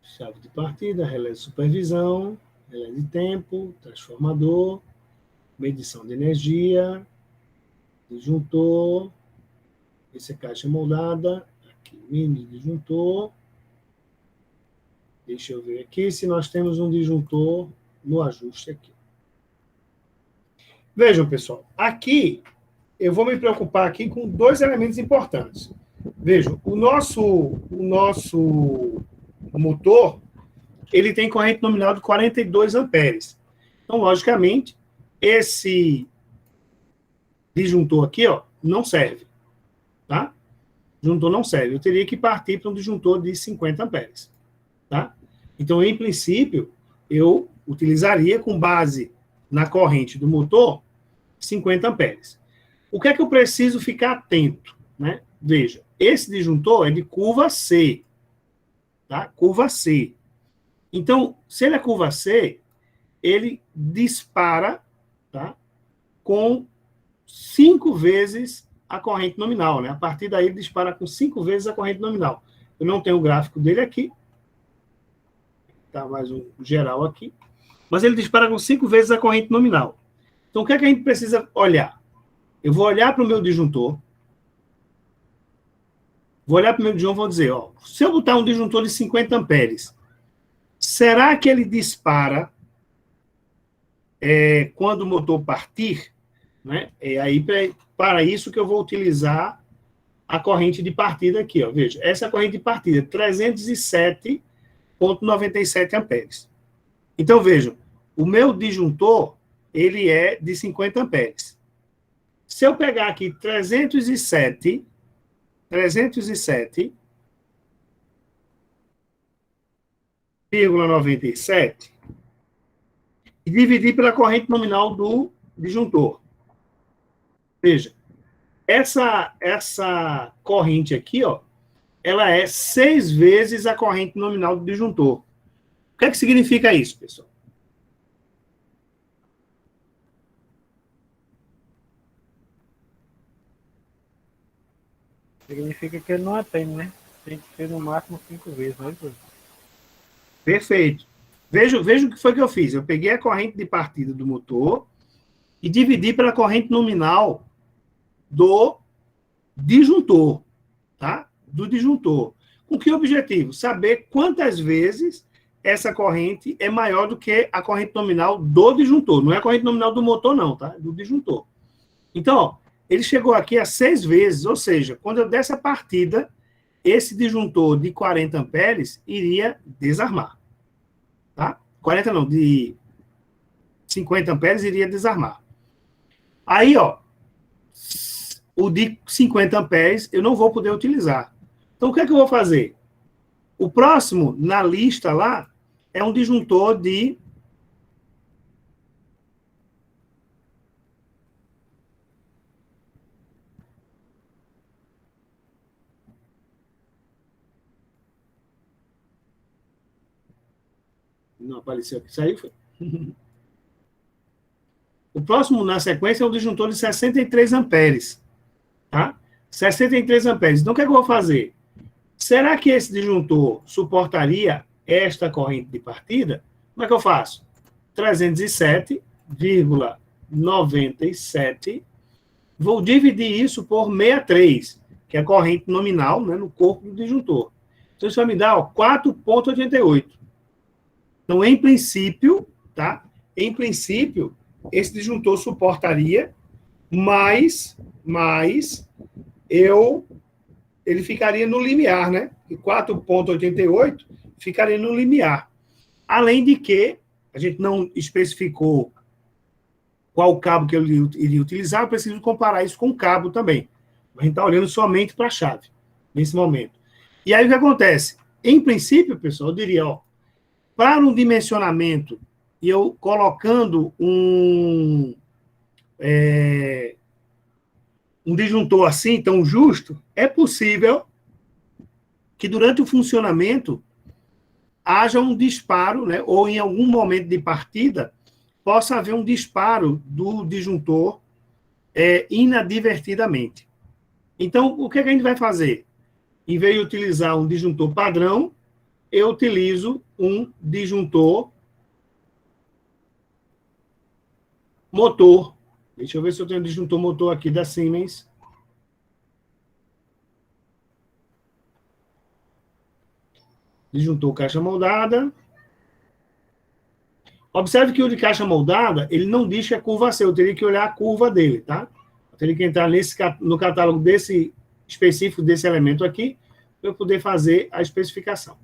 Chave de partida, relé de supervisão, relé de tempo, transformador, medição de energia, disjuntor, esse é caixa moldada, aqui, mini disjuntor. Deixa eu ver aqui se nós temos um disjuntor no ajuste aqui. Vejam, pessoal, aqui eu vou me preocupar aqui com dois elementos importantes. Vejam, o nosso motor, ele tem corrente nominal de 42 amperes. Então, logicamente, esse disjuntor aqui, ó, não serve, tá? Disjuntor não serve. Eu teria que partir para um disjuntor de 50 amperes, tá? Então, em princípio, eu utilizaria com base na corrente do motor 50 amperes. O que é que eu preciso ficar atento, né? Veja, esse disjuntor é de curva C, tá? Curva C. Então, se ele é curva C, ele dispara, tá? Com 5 vezes a corrente nominal, né? A partir daí ele dispara com 5 vezes a corrente nominal. Eu não tenho o gráfico dele aqui. Tá mais um geral aqui. Mas ele dispara com 5 vezes a corrente nominal. Então, o que é que a gente precisa olhar? Eu vou olhar para o meu disjuntor. Vou olhar para o meu disjuntor e vou dizer, ó, se eu botar um disjuntor de 50 amperes, será que ele dispara quando o motor partir? Né? É aí, para isso que eu vou utilizar a corrente de partida aqui. Ó. Veja, essa é a corrente de partida, 307,97 amperes. Então, vejam, o meu disjuntor, ele é de 50 amperes. Se eu pegar aqui 307,97 e dividir pela corrente nominal do disjuntor. Veja, essa corrente aqui, ó, ela é 6 vezes a corrente nominal do disjuntor. O que é que significa isso, pessoal? Significa que ele não atende, né? Tem que ser no máximo 5 vezes, não é isso? Perfeito. Veja o que foi que eu fiz. Eu peguei a corrente de partida do motor e dividi pela corrente nominal do disjuntor, tá? Do disjuntor. Com que objetivo? Saber quantas vezes essa corrente é maior do que a corrente nominal do disjuntor. Não é a corrente nominal do motor, não, tá? Do disjuntor. Então, ó, ele chegou aqui a 6 vezes, ou seja, quando eu desse a partida, esse disjuntor de 40 amperes iria desarmar. Tá? 40 não, de 50 amperes iria desarmar. Aí, ó, o de 50 amperes eu não vou poder utilizar. Então, o que é que eu vou fazer? O próximo na lista lá é um disjuntor de não apareceu aqui, saiu, foi. O próximo na sequência é o disjuntor de 63 amperes, tá? 63 amperes. Então, o que é que eu vou fazer? Será que esse disjuntor suportaria esta corrente de partida? Como é que eu faço? 307,97. Vou dividir isso por 63, que é a corrente nominal, né, no corpo do disjuntor. Então, isso vai me dar 4,88. Então, em princípio, tá? Em princípio, esse disjuntor suportaria, mas ele ficaria no limiar, né? E 4,88 ficaria no limiar. Além de que a gente não especificou qual cabo que eu iria utilizar, eu preciso comparar isso com o cabo também. A gente está olhando somente para a chave, nesse momento. E aí, o que acontece? Em princípio, pessoal, eu diria, ó, para um dimensionamento, e eu colocando um disjuntor assim, tão justo, é possível que durante o funcionamento haja um disparo, né, ou em algum momento de partida, possa haver um disparo do disjuntor inadvertidamente. Então, o que a gente vai fazer? Em vez de utilizar um disjuntor padrão, eu utilizo um disjuntor motor. Deixa eu ver se eu tenho um disjuntor motor aqui da Siemens. Disjuntor caixa moldada. Observe que o de caixa moldada, ele não diz que é curva C, eu teria que olhar a curva dele, tá? Eu teria que entrar no catálogo desse específico desse elemento aqui, para eu poder fazer a especificação.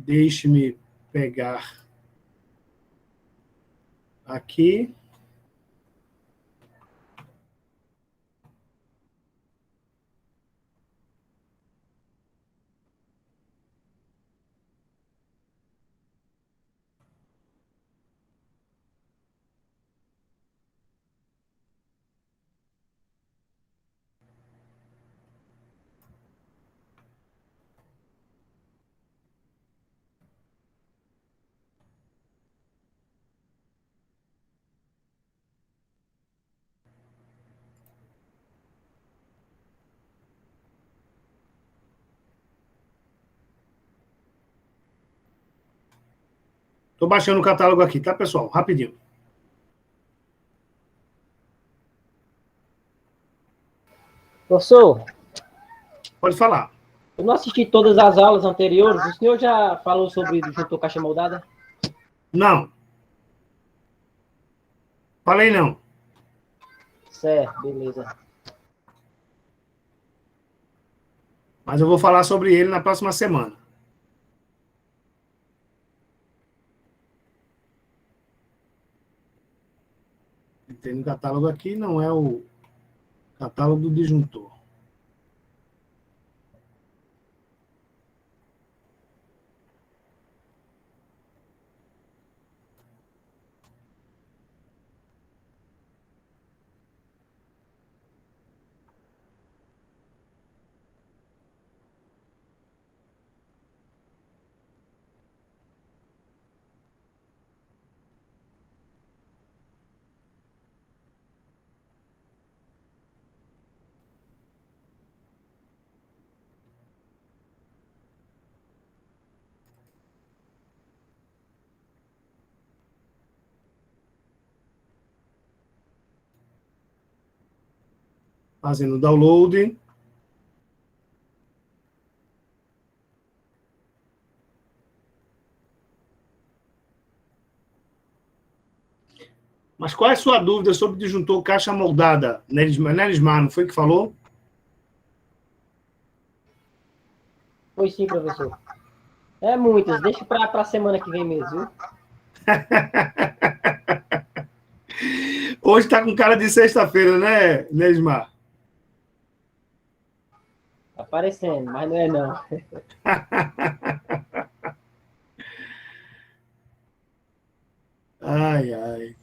Deixe-me pegar aqui. Estou baixando o catálogo aqui, tá, pessoal? Rapidinho. Professor, Pode falar. eu não assisti todas as aulas anteriores. O senhor já falou sobre o disjuntor caixa moldada? Não. Falei não. Certo, beleza. Mas eu vou falar sobre ele na próxima semana. Tem um catálogo aqui, não é o catálogo do disjuntor. Fazendo download. Mas qual é a sua dúvida sobre o disjuntor caixa moldada? Nelismar, não foi que falou? Foi sim, professor. É muitas. Deixa para a semana que vem mesmo, viu? Hoje está com cara de sexta-feira, né, Nelismar? Tá aparecendo, mas não é não. Ai, ai.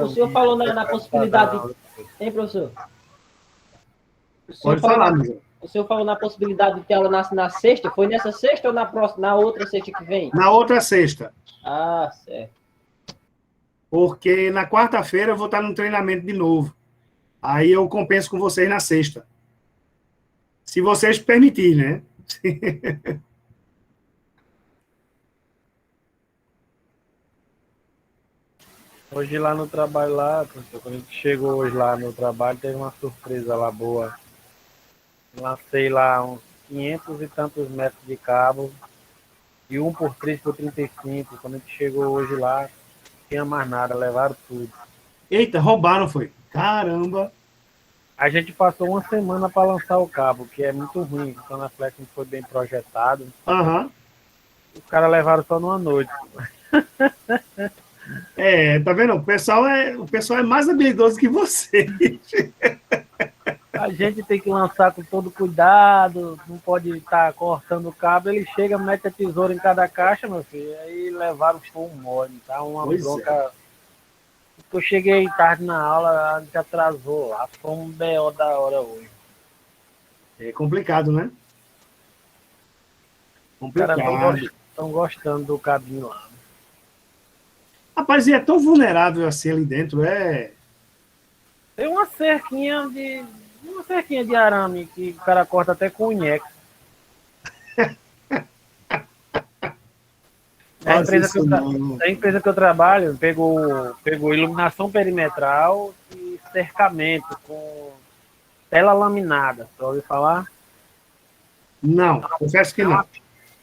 O senhor falou na possibilidade... Hein, professor? Pode falar, meu. O senhor falou na possibilidade de ter aula na sexta? Foi nessa sexta ou na outra sexta que vem? Na outra sexta. Ah, certo. Porque na quarta-feira eu vou estar no treinamento de novo. Aí eu compenso com vocês na sexta. Se vocês permitirem, né? Hoje lá no trabalho, lá, quando a gente chegou hoje lá no trabalho, teve uma surpresa lá boa. Lancei lá uns 500 e tantos metros de cabo, e 1 por 3 por 35. Quando a gente chegou hoje lá, não tinha mais nada, levaram tudo. Eita, roubaram, foi. Caramba. A gente passou uma semana para lançar o cabo, que é muito ruim, então a flecha não foi bem projetado. Aham. Os caras levaram só numa noite. É, tá vendo? O pessoal é mais habilidoso que você. A gente tem que lançar com todo cuidado, não pode estar cortando o cabo. Ele chega, mete a tesoura em cada caixa, meu filho, aí levaram o mole, tá? Uma Pois bronca. Eu cheguei tarde na aula, a gente atrasou lá, foi um BO da hora hoje. É complicado, né? Os caras Complicado. estão gostando do cabinho lá. Rapaz, e é tão vulnerável assim ali dentro, é... Tem uma cerquinha de arame que o cara corta até com o nheque. A empresa que eu trabalho pegou iluminação perimetral e cercamento com tela laminada. Você ouviu falar? Não, confesso que não.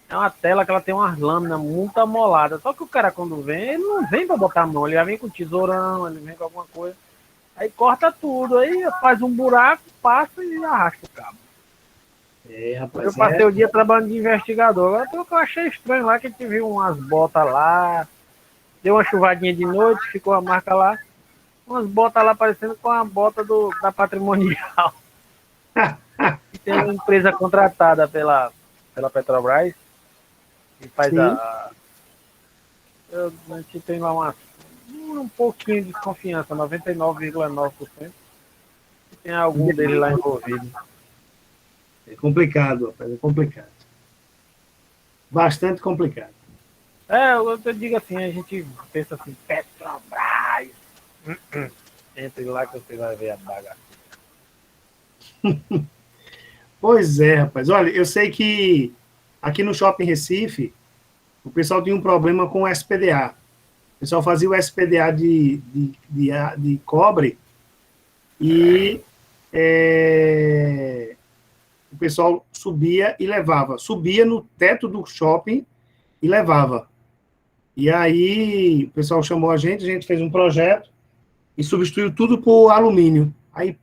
É uma tela que ela tem umas lâminas muito amoladas. Só que o cara, quando vem, ele não vem para botar a mão, ele já vem com tesourão, ele vem com alguma coisa. Aí corta tudo, aí faz um buraco, passa e arrasta o cabo. É, rapaz, Eu passei o dia trabalhando de investigador. Agora o que eu achei estranho lá, que a gente viu umas botas lá, deu uma chuvadinha de noite, ficou a marca lá, umas botas lá parecendo com a bota da Patrimonial. E tem uma empresa contratada pela Petrobras, que faz a gente tem lá um pouquinho de desconfiança, 99,9%. Tem algum dele lá envolvido. É complicado, rapaz, é complicado. Bastante complicado. Eu digo assim, a gente pensa assim, Petrobras. Entre lá que você vai ver a bagaça. Pois é, rapaz. Olha, eu sei que aqui no Shopping Recife, o pessoal tinha um problema com o SPDA. O pessoal fazia o SPDA de cobre e o pessoal subia e levava. Subia no teto do shopping e levava. E aí o pessoal chamou a gente fez um projeto e substituiu tudo por alumínio. Aí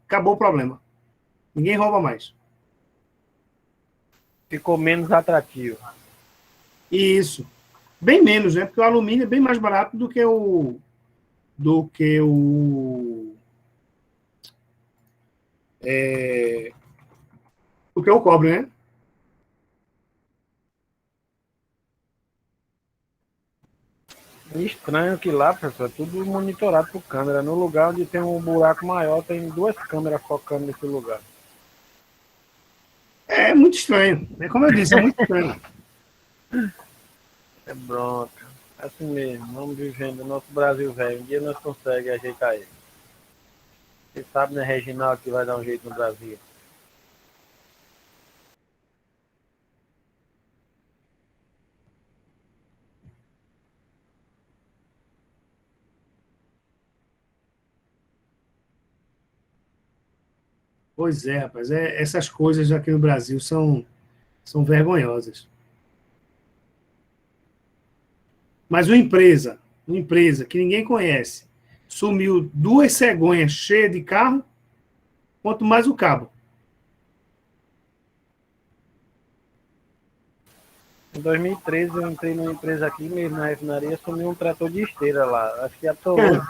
acabou o problema. Ninguém rouba mais. Ficou menos atrativo. Isso. Bem menos, né? Porque o alumínio é bem mais barato do que o cobre, né? Estranho que lá, professor, é tudo monitorado por câmera. No lugar onde tem um buraco maior, tem 2 câmeras focando nesse lugar. É muito estranho. É como eu disse, é muito estranho. É bronca. É assim mesmo, vamos vivendo o nosso Brasil velho. Um dia nós conseguimos ajeitar ele. Você sabe, né, Reginaldo, que vai dar um jeito no Brasil. Pois é, rapaz. Essas coisas aqui no Brasil são vergonhosas. Mas uma empresa que ninguém conhece, sumiu 2 cegonhas cheias de carro, quanto mais o cabo. Em 2013 eu entrei numa empresa aqui mesmo na refinaria, sumiu um trator de esteira lá. Acho que atolou.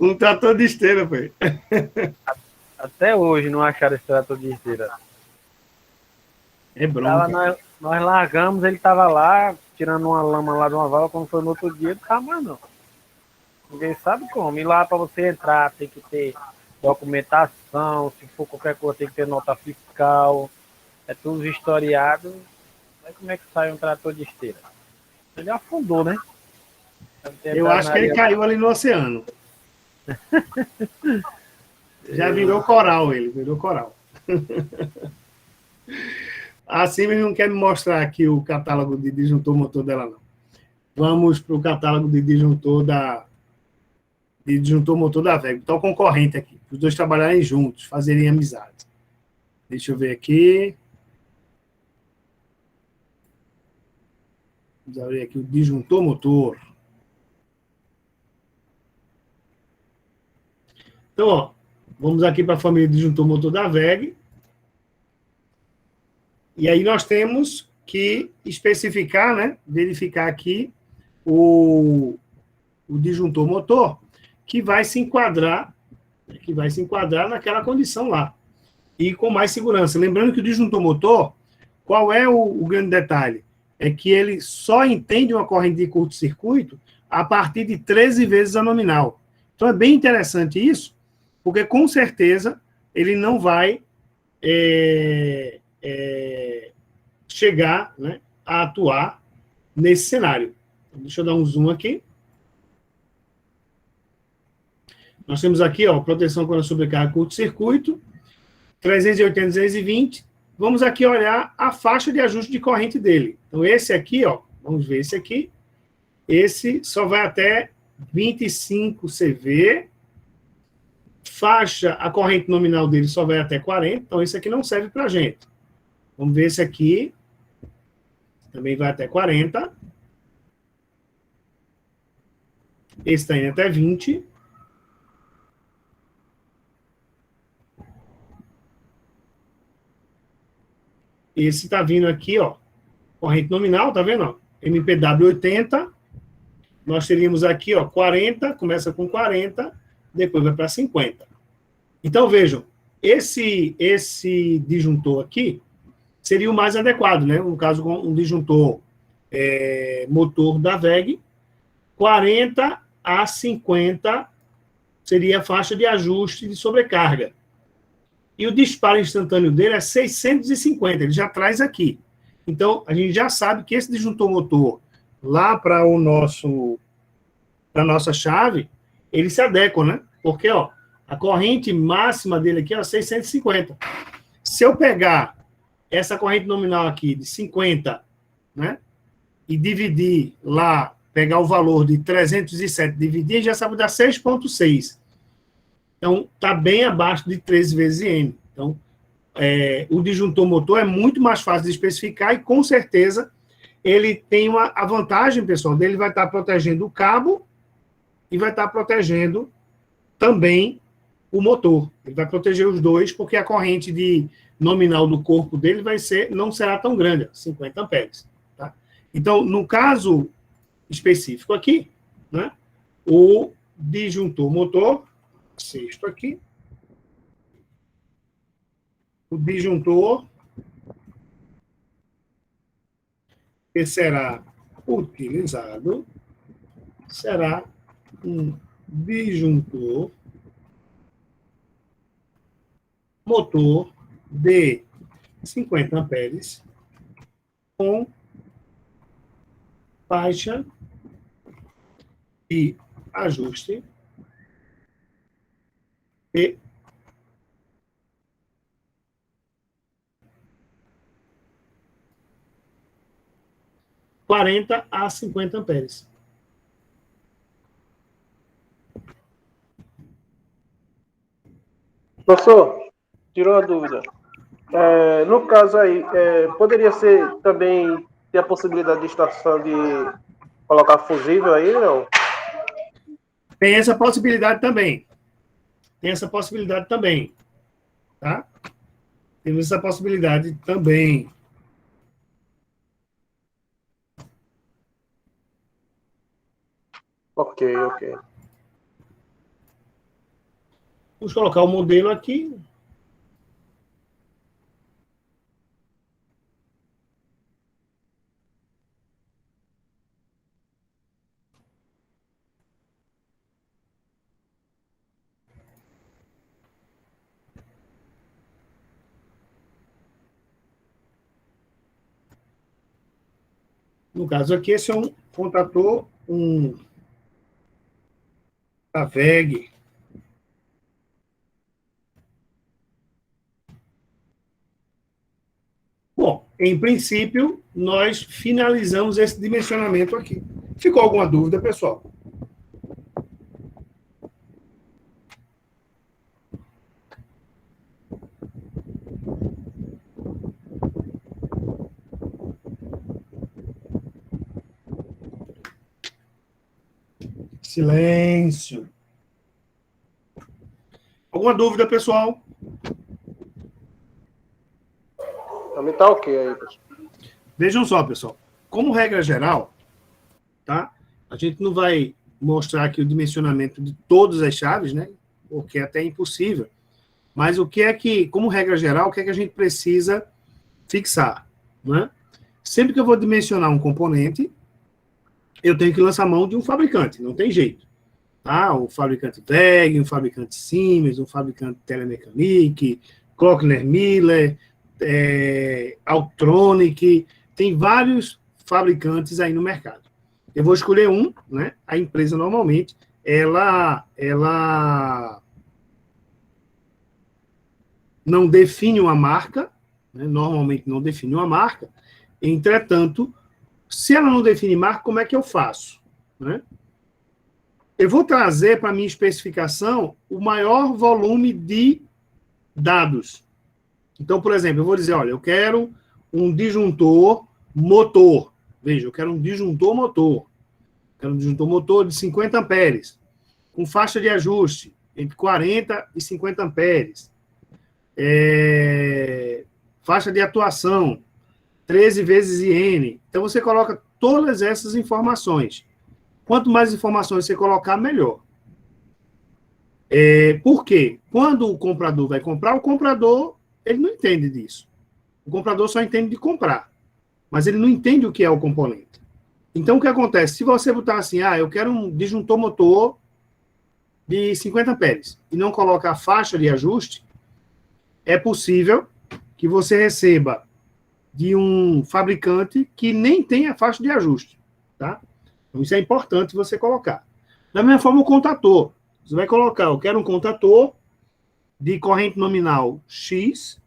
Um trator de esteira, foi. Até hoje não acharam esse trator de esteira. É bronca. Nós largamos, ele estava lá, tirando uma lama lá de uma vala, quando foi no outro dia, ele não estava mais não. Ninguém sabe como. E lá para você entrar tem que ter documentação, se for qualquer coisa tem que ter nota fiscal, é tudo historiado. Aí como é que sai um trator de esteira? Ele afundou, né? Eu acho que ele caiu ali no oceano. Já virou coral ele, virou coral. Assim ele não quer me mostrar aqui o catálogo de disjuntor motor dela, não. Vamos para o catálogo de disjuntor motor da VEG. Está o concorrente aqui. Os dois trabalharem juntos, fazerem amizade. Deixa eu ver aqui. Vamos abrir aqui o disjuntor motor. Então, ó, vamos aqui para a família de disjuntor motor da VEG. E aí nós temos que especificar, né, verificar aqui o disjuntor motor. que vai se enquadrar naquela condição lá. E com mais segurança. Lembrando que o disjuntor motor, qual é o grande detalhe? É que ele só entende uma corrente de curto-circuito a partir de 13 vezes a nominal. Então é bem interessante isso, porque com certeza ele não vai chegar, né, a atuar nesse cenário. Deixa eu dar um zoom aqui. Nós temos aqui, ó, proteção contra sobrecarga curto-circuito, 380, 220. Vamos aqui olhar a faixa de ajuste de corrente dele. Então, esse aqui, ó, vamos ver esse aqui. Esse só vai até 25 CV. Faixa, a corrente nominal dele só vai até 40. Então, esse aqui não serve para a gente. Vamos ver esse aqui. Também vai até 40. Esse está indo até 20. Esse está vindo aqui, ó, corrente nominal, tá vendo? Ó? MPW 80. Nós teríamos aqui, ó, 40, começa com 40, depois vai para 50. Então, vejam, esse disjuntor aqui seria o mais adequado, né? No caso, um disjuntor motor da VEG, 40 a 50 seria a faixa de ajuste de sobrecarga. E o disparo instantâneo dele é 650, ele já traz aqui. Então, a gente já sabe que esse disjuntor motor, lá para a nossa chave, ele se adequa, né? Porque, ó, a corrente máxima dele aqui é 650. Se eu pegar essa corrente nominal aqui de 50, né? E dividir lá, pegar o valor de 307, dividir, já sabe dar 6,6. Então, está bem abaixo de 13 vezes N. Então, o disjuntor motor é muito mais fácil de especificar e, com certeza, ele tem a vantagem, pessoal, dele vai estar protegendo o cabo e vai estar protegendo também o motor. Ele vai proteger os dois, porque a corrente nominal do corpo dele não será tão grande, 50 amperes. Tá? Então, no caso específico aqui, né, o disjuntor motor, sexto aqui, o disjuntor que será utilizado será um disjuntor motor de 50 amperes com faixa de ajuste e (40 a 50 amperes). Professor, tirou a dúvida. No caso aí, poderia ser também ter a possibilidade de estação de colocar fusível aí, não? Tem essa possibilidade também. Tá? Temos essa possibilidade também. Ok. Vamos colocar o modelo aqui. No caso aqui, esse é um contator, da VEG. Bom, em princípio, nós finalizamos esse dimensionamento aqui. Ficou alguma dúvida, pessoal? Silêncio. Alguma dúvida, pessoal? Também tá ok aí, pessoal. Vejam só, pessoal. Como regra geral, tá? A gente não vai mostrar aqui o dimensionamento de todas as chaves, né? Porque é até impossível. Mas o que é que, como regra geral, o que é que a gente precisa fixar, né? Sempre que eu vou dimensionar um componente, eu tenho que lançar mão de um fabricante, não tem jeito. Tá? Um fabricante VEG, um fabricante Siemens, um fabricante Telemecanique, Klockner Miller, Altronic, tem vários fabricantes aí no mercado. Eu vou escolher um, né? A empresa normalmente, ela não define uma marca, né? Normalmente não define uma marca. Entretanto, se ela não define marca, como é que eu faço? Né? Eu vou trazer para a minha especificação o maior volume de dados. Então, por exemplo, eu vou dizer, olha, eu quero um disjuntor motor. Veja, eu quero um disjuntor motor. Quero um disjuntor motor de 50 amperes, com faixa de ajuste entre 40 e 50 amperes. Faixa de atuação, 13 vezes IN. Então, você coloca todas essas informações. Quanto mais informações você colocar, melhor. Por quê? Quando o comprador vai comprar, o comprador ele não entende disso. O comprador só entende de comprar. Mas ele não entende o que é o componente. Então, o que acontece? Se você botar assim, eu quero um disjuntor motor de 50 amperes e não coloca a faixa de ajuste, é possível que você receba de um fabricante que nem tem a faixa de ajuste, tá? Então, isso é importante você colocar. Da mesma forma, o contator. Você vai colocar, eu quero um contator de corrente nominal X,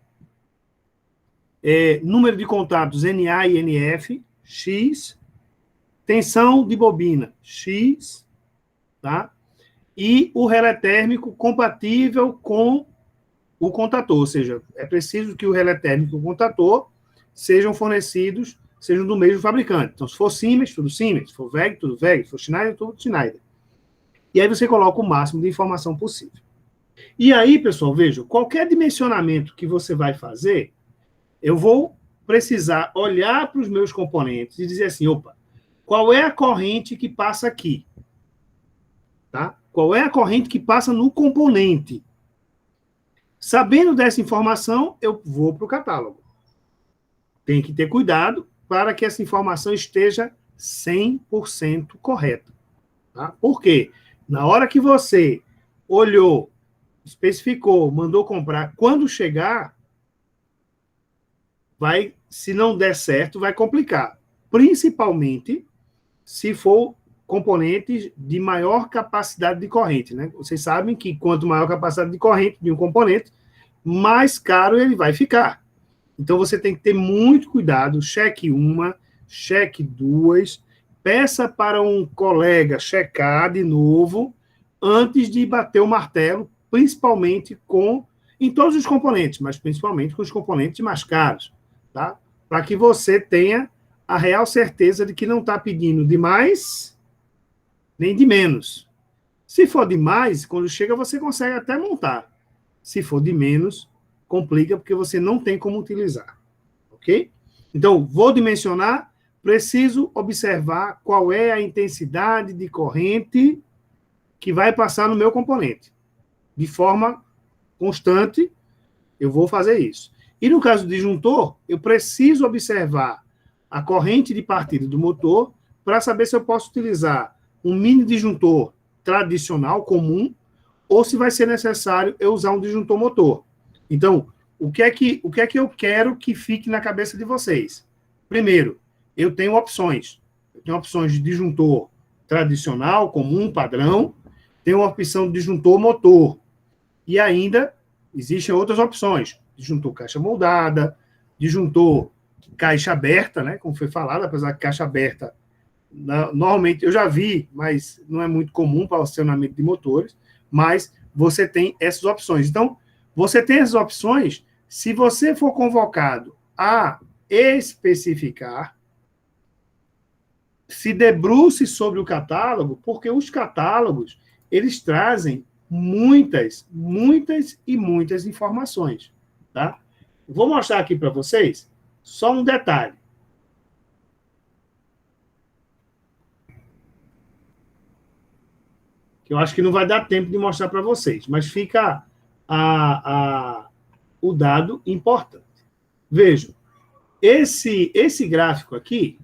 número de contatos NA e NF, X, tensão de bobina, X, tá? E o relé térmico compatível com o contator, ou seja, é preciso que o relé térmico e o contator sejam fornecidos, sejam do mesmo fabricante. Então, se for Siemens, tudo Siemens. Se for VEG, tudo VEG. Se for Schneider, tudo Schneider. E aí você coloca o máximo de informação possível. E aí, pessoal, veja, qualquer dimensionamento que você vai fazer, eu vou precisar olhar para os meus componentes e dizer assim, opa, qual é a corrente que passa aqui? Tá? Qual é a corrente que passa no componente? Sabendo dessa informação, eu vou para o catálogo. Tem que ter cuidado para que essa informação esteja 100% correta. Tá? Por quê? Na hora que você olhou, especificou, mandou comprar, quando chegar, se não der certo, vai complicar. Principalmente se for componentes de maior capacidade de corrente. Né? Vocês sabem que quanto maior a capacidade de corrente de um componente, mais caro ele vai ficar. Então, você tem que ter muito cuidado, cheque uma, cheque duas, peça para um colega checar de novo, antes de bater o martelo, principalmente em todos os componentes, mas principalmente com os componentes mais caros, tá? Para que você tenha a real certeza de que não está pedindo de mais, nem de menos. Se for de mais, quando chega, você consegue até montar. Se for de menos, complica, porque você não tem como utilizar. Ok? Então, vou dimensionar, preciso observar qual é a intensidade de corrente que vai passar no meu componente. De forma constante, eu vou fazer isso. E no caso do disjuntor, eu preciso observar a corrente de partida do motor para saber se eu posso utilizar um mini disjuntor tradicional, comum, ou se vai ser necessário eu usar um disjuntor motor. Então, o que é que eu quero que fique na cabeça de vocês? Primeiro, eu tenho opções. Eu tenho opções de disjuntor tradicional, comum, padrão. Tenho uma opção de disjuntor motor. E ainda existem outras opções. Disjuntor caixa moldada, disjuntor caixa aberta, né, como foi falado, apesar que caixa aberta, normalmente, eu já vi, mas não é muito comum para o acionamento de motores, mas você tem essas opções. Então, você tem essas opções, se você for convocado a especificar, se debruce sobre o catálogo, porque os catálogos, eles trazem muitas e muitas informações, tá? Vou mostrar aqui para vocês só um detalhe. que eu acho que não vai dar tempo de mostrar para vocês, mas fica o dado importante. Vejam, esse gráfico aqui,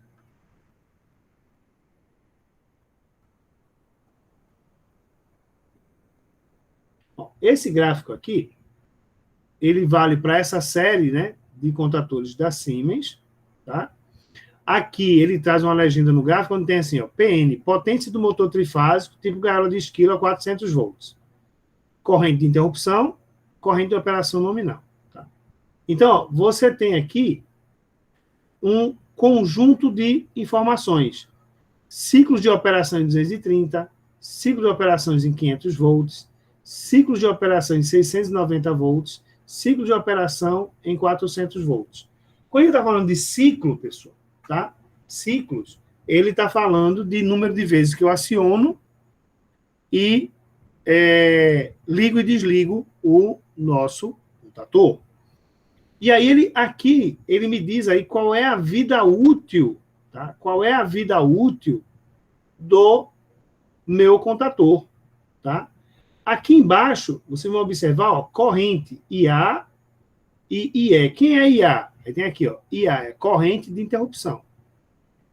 ele vale para essa série, né, de contadores da Siemens, tá? Aqui ele traz uma legenda no gráfico onde tem assim, ó, PN, potência do motor trifásico, tipo gaiola de esquilo a 400 volts. Corrente de interrupção, corrente de operação nominal. Tá? Então, ó, você tem aqui um conjunto de informações. Ciclos de operação em 230, ciclos de operações em 500 volts, ciclos de operação em 690 volts, ciclo de operação em 400 volts. Quando ele está falando de ciclo, pessoal, tá? Ciclos, ele está falando de número de vezes que eu aciono e ligo e desligo o nosso contador. E aí ele me diz aí qual é a vida útil, tá? Qual é a vida útil do meu contador, tá? Aqui embaixo, vocês vão observar, ó, corrente IA e IE. Quem é IA? Aí tem aqui, ó, IA é corrente de interrupção.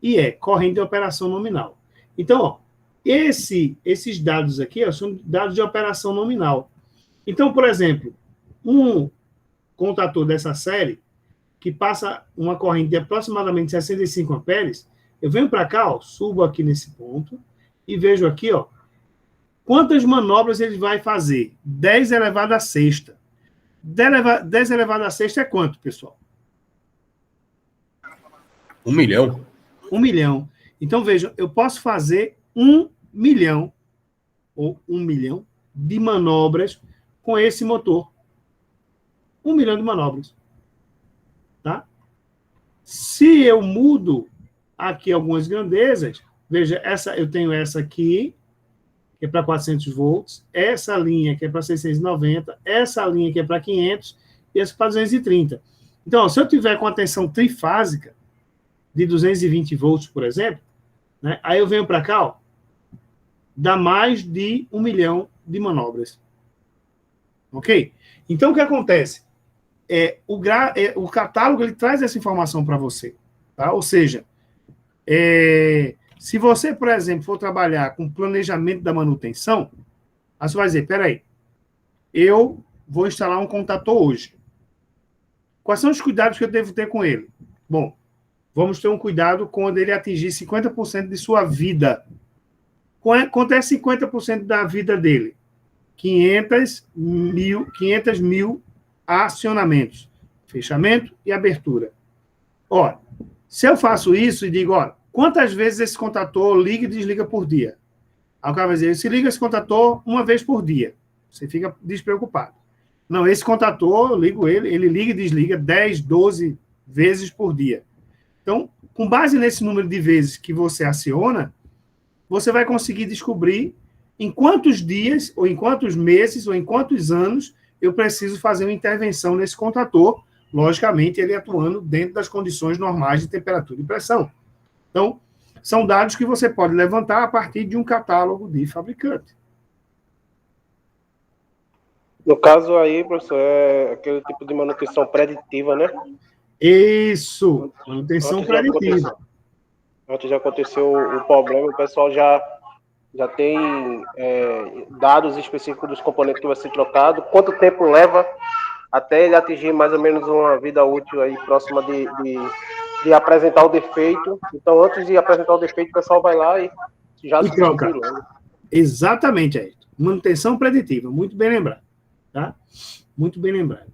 IE, corrente de operação nominal. Então, ó, esses dados aqui, ó, são dados de operação nominal. Então, por exemplo, um contador dessa série, que passa uma corrente de aproximadamente 65 amperes, eu venho para cá, ó, subo aqui nesse ponto e vejo aqui, ó, quantas manobras ele vai fazer? 10 elevado a sexta. 10 elevado a sexta é quanto, pessoal? 1 milhão. 1 milhão. Então, vejam, eu posso fazer 1 milhão, ou 1 milhão, de manobras com esse motor. 1 milhão de manobras. Tá? Se eu mudo aqui algumas grandezas, veja, eu tenho essa aqui, que é para 400 volts, essa linha que é para 690, essa linha que é para 500 e essa para 230. Então, ó, se eu tiver com a tensão trifásica de 220 volts, por exemplo, né, aí eu venho para cá, ó, dá mais de 1 milhão de manobras. Ok? Então, o que acontece? O catálogo ele traz essa informação para você. Tá? Ou seja, se você, por exemplo, for trabalhar com planejamento da manutenção, aí você vai dizer, peraí, eu vou instalar um contador hoje. Quais são os cuidados que eu devo ter com ele? Bom, vamos ter um cuidado quando ele atingir 50% de sua vida. Quanto é 50% da vida dele? 500 mil acionamentos. Fechamento e abertura. Ó, se eu faço isso e digo, ó, quantas vezes esse contador liga e desliga por dia? Aí o cara vai dizer, se liga esse contador uma vez por dia. Você fica despreocupado. Não, esse contador, eu ligo ele liga e desliga 10, 12 vezes por dia. Então, com base nesse número de vezes que você aciona, você vai conseguir descobrir em quantos dias, ou em quantos meses, ou em quantos anos eu preciso fazer uma intervenção nesse contador, logicamente ele atuando dentro das condições normais de temperatura e pressão. Então, são dados que você pode levantar a partir de um catálogo de fabricante. No caso aí, professor, é aquele tipo de manutenção preditiva, né? Isso, manutenção preditiva. Antes de acontecer o problema, o pessoal já tem dados específicos dos componentes que vai ser trocado, quanto tempo leva até ele atingir mais ou menos uma vida útil aí próxima de apresentar o defeito. Então, antes de apresentar o defeito, o pessoal vai lá e já se troca. Exatamente, Ayrton. Manutenção preditiva, muito bem lembrado. Tá? Muito bem lembrado.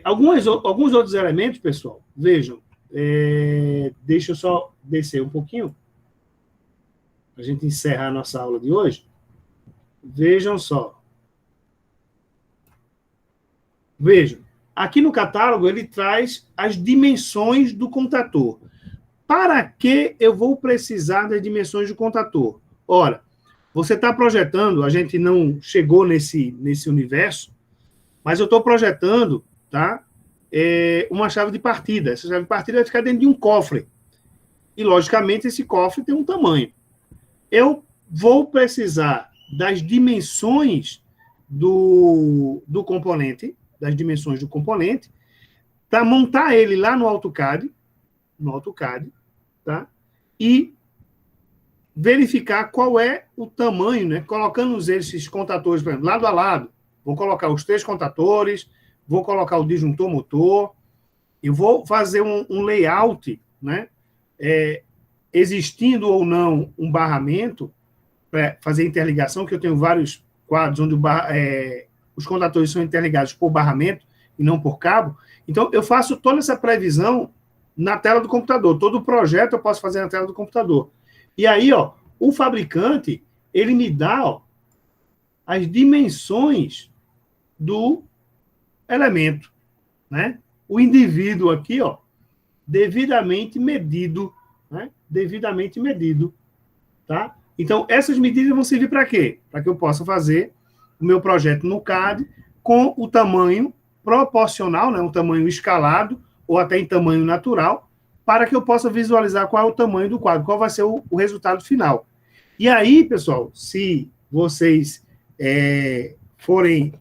Alguns outros elementos, pessoal, vejam, deixa eu só descer um pouquinho, para a gente encerrar a nossa aula de hoje. Vejam só. Vejam, aqui no catálogo ele traz as dimensões do contador. Para que eu vou precisar das dimensões do contador? Ora, você está projetando, a gente não chegou nesse universo, mas eu estou projetando, tá, uma chave de partida. Essa chave de partida vai ficar dentro de um cofre. E, logicamente, esse cofre tem um tamanho. Eu vou precisar das dimensões do componente, para montar ele lá no AutoCAD, tá? E verificar qual é o tamanho, né? Colocando esses contadores, por exemplo, lado a lado. Vou colocar os 3 contadores, vou colocar o disjuntor motor, eu vou fazer um layout, né? Existindo ou não um barramento, para fazer interligação, que eu tenho vários quadros onde os contadores são interligados por barramento e não por cabo. Então, eu faço toda essa previsão na tela do computador. Todo o projeto eu posso fazer na tela do computador. E aí, ó, o fabricante, ele me dá, ó, as dimensões do elemento, né? O indivíduo aqui, ó, devidamente medido, né? Devidamente medido, tá? Então, essas medidas vão servir para quê? Para que eu possa fazer o meu projeto no CAD com o tamanho proporcional, né? Um tamanho escalado ou até em tamanho natural, para que eu possa visualizar qual é o tamanho do quadro, qual vai ser o resultado final. E aí, pessoal, se vocês forem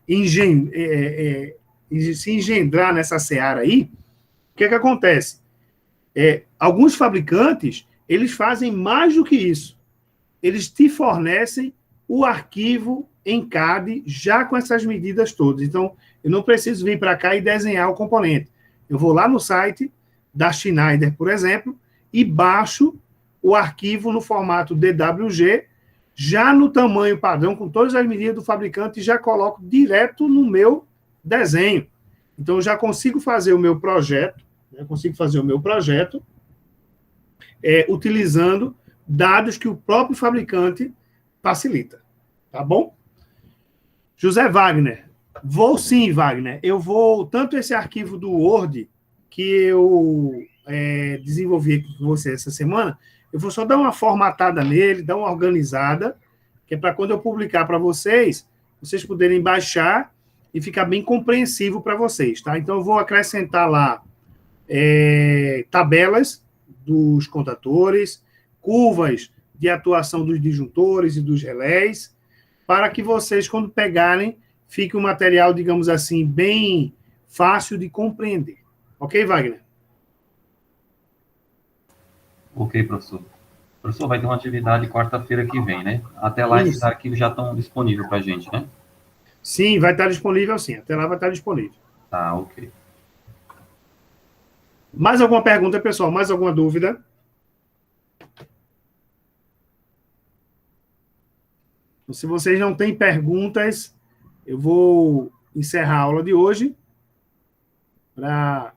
se engendrar nessa seara aí, o que acontece? Alguns fabricantes, eles fazem mais do que isso. Eles te fornecem o arquivo em CAD já com essas medidas todas. Então, eu não preciso vir para cá e desenhar o componente. Eu vou lá no site da Schneider, por exemplo, e baixo o arquivo no formato DWG, já no tamanho padrão, com todas as medidas do fabricante, e já coloco direto no meu desenho. Então, eu já consigo fazer o meu projeto, utilizando dados que o próprio fabricante facilita. Tá bom? José Wagner. Vou sim, Wagner. Eu vou, tanto esse arquivo do Word, que eu desenvolvi aqui com você essa semana, eu vou só dar uma formatada nele, dar uma organizada, que é para quando eu publicar para vocês poderem baixar e ficar bem compreensível para vocês, tá? Então, eu vou acrescentar lá tabelas dos contadores, curvas de atuação dos disjuntores e dos relés, para que vocês, quando pegarem, fique um material, digamos assim, bem fácil de compreender. Ok, Wagner? Ok, professor. Professor, vai ter uma atividade quarta-feira que vem, né? Até lá, esses arquivos já estão disponíveis para a gente, né? Sim, vai estar disponível sim. Até lá vai estar disponível. Tá, ok. Mais alguma pergunta, pessoal? Mais alguma dúvida? Se vocês não têm perguntas, eu vou encerrar a aula de hoje para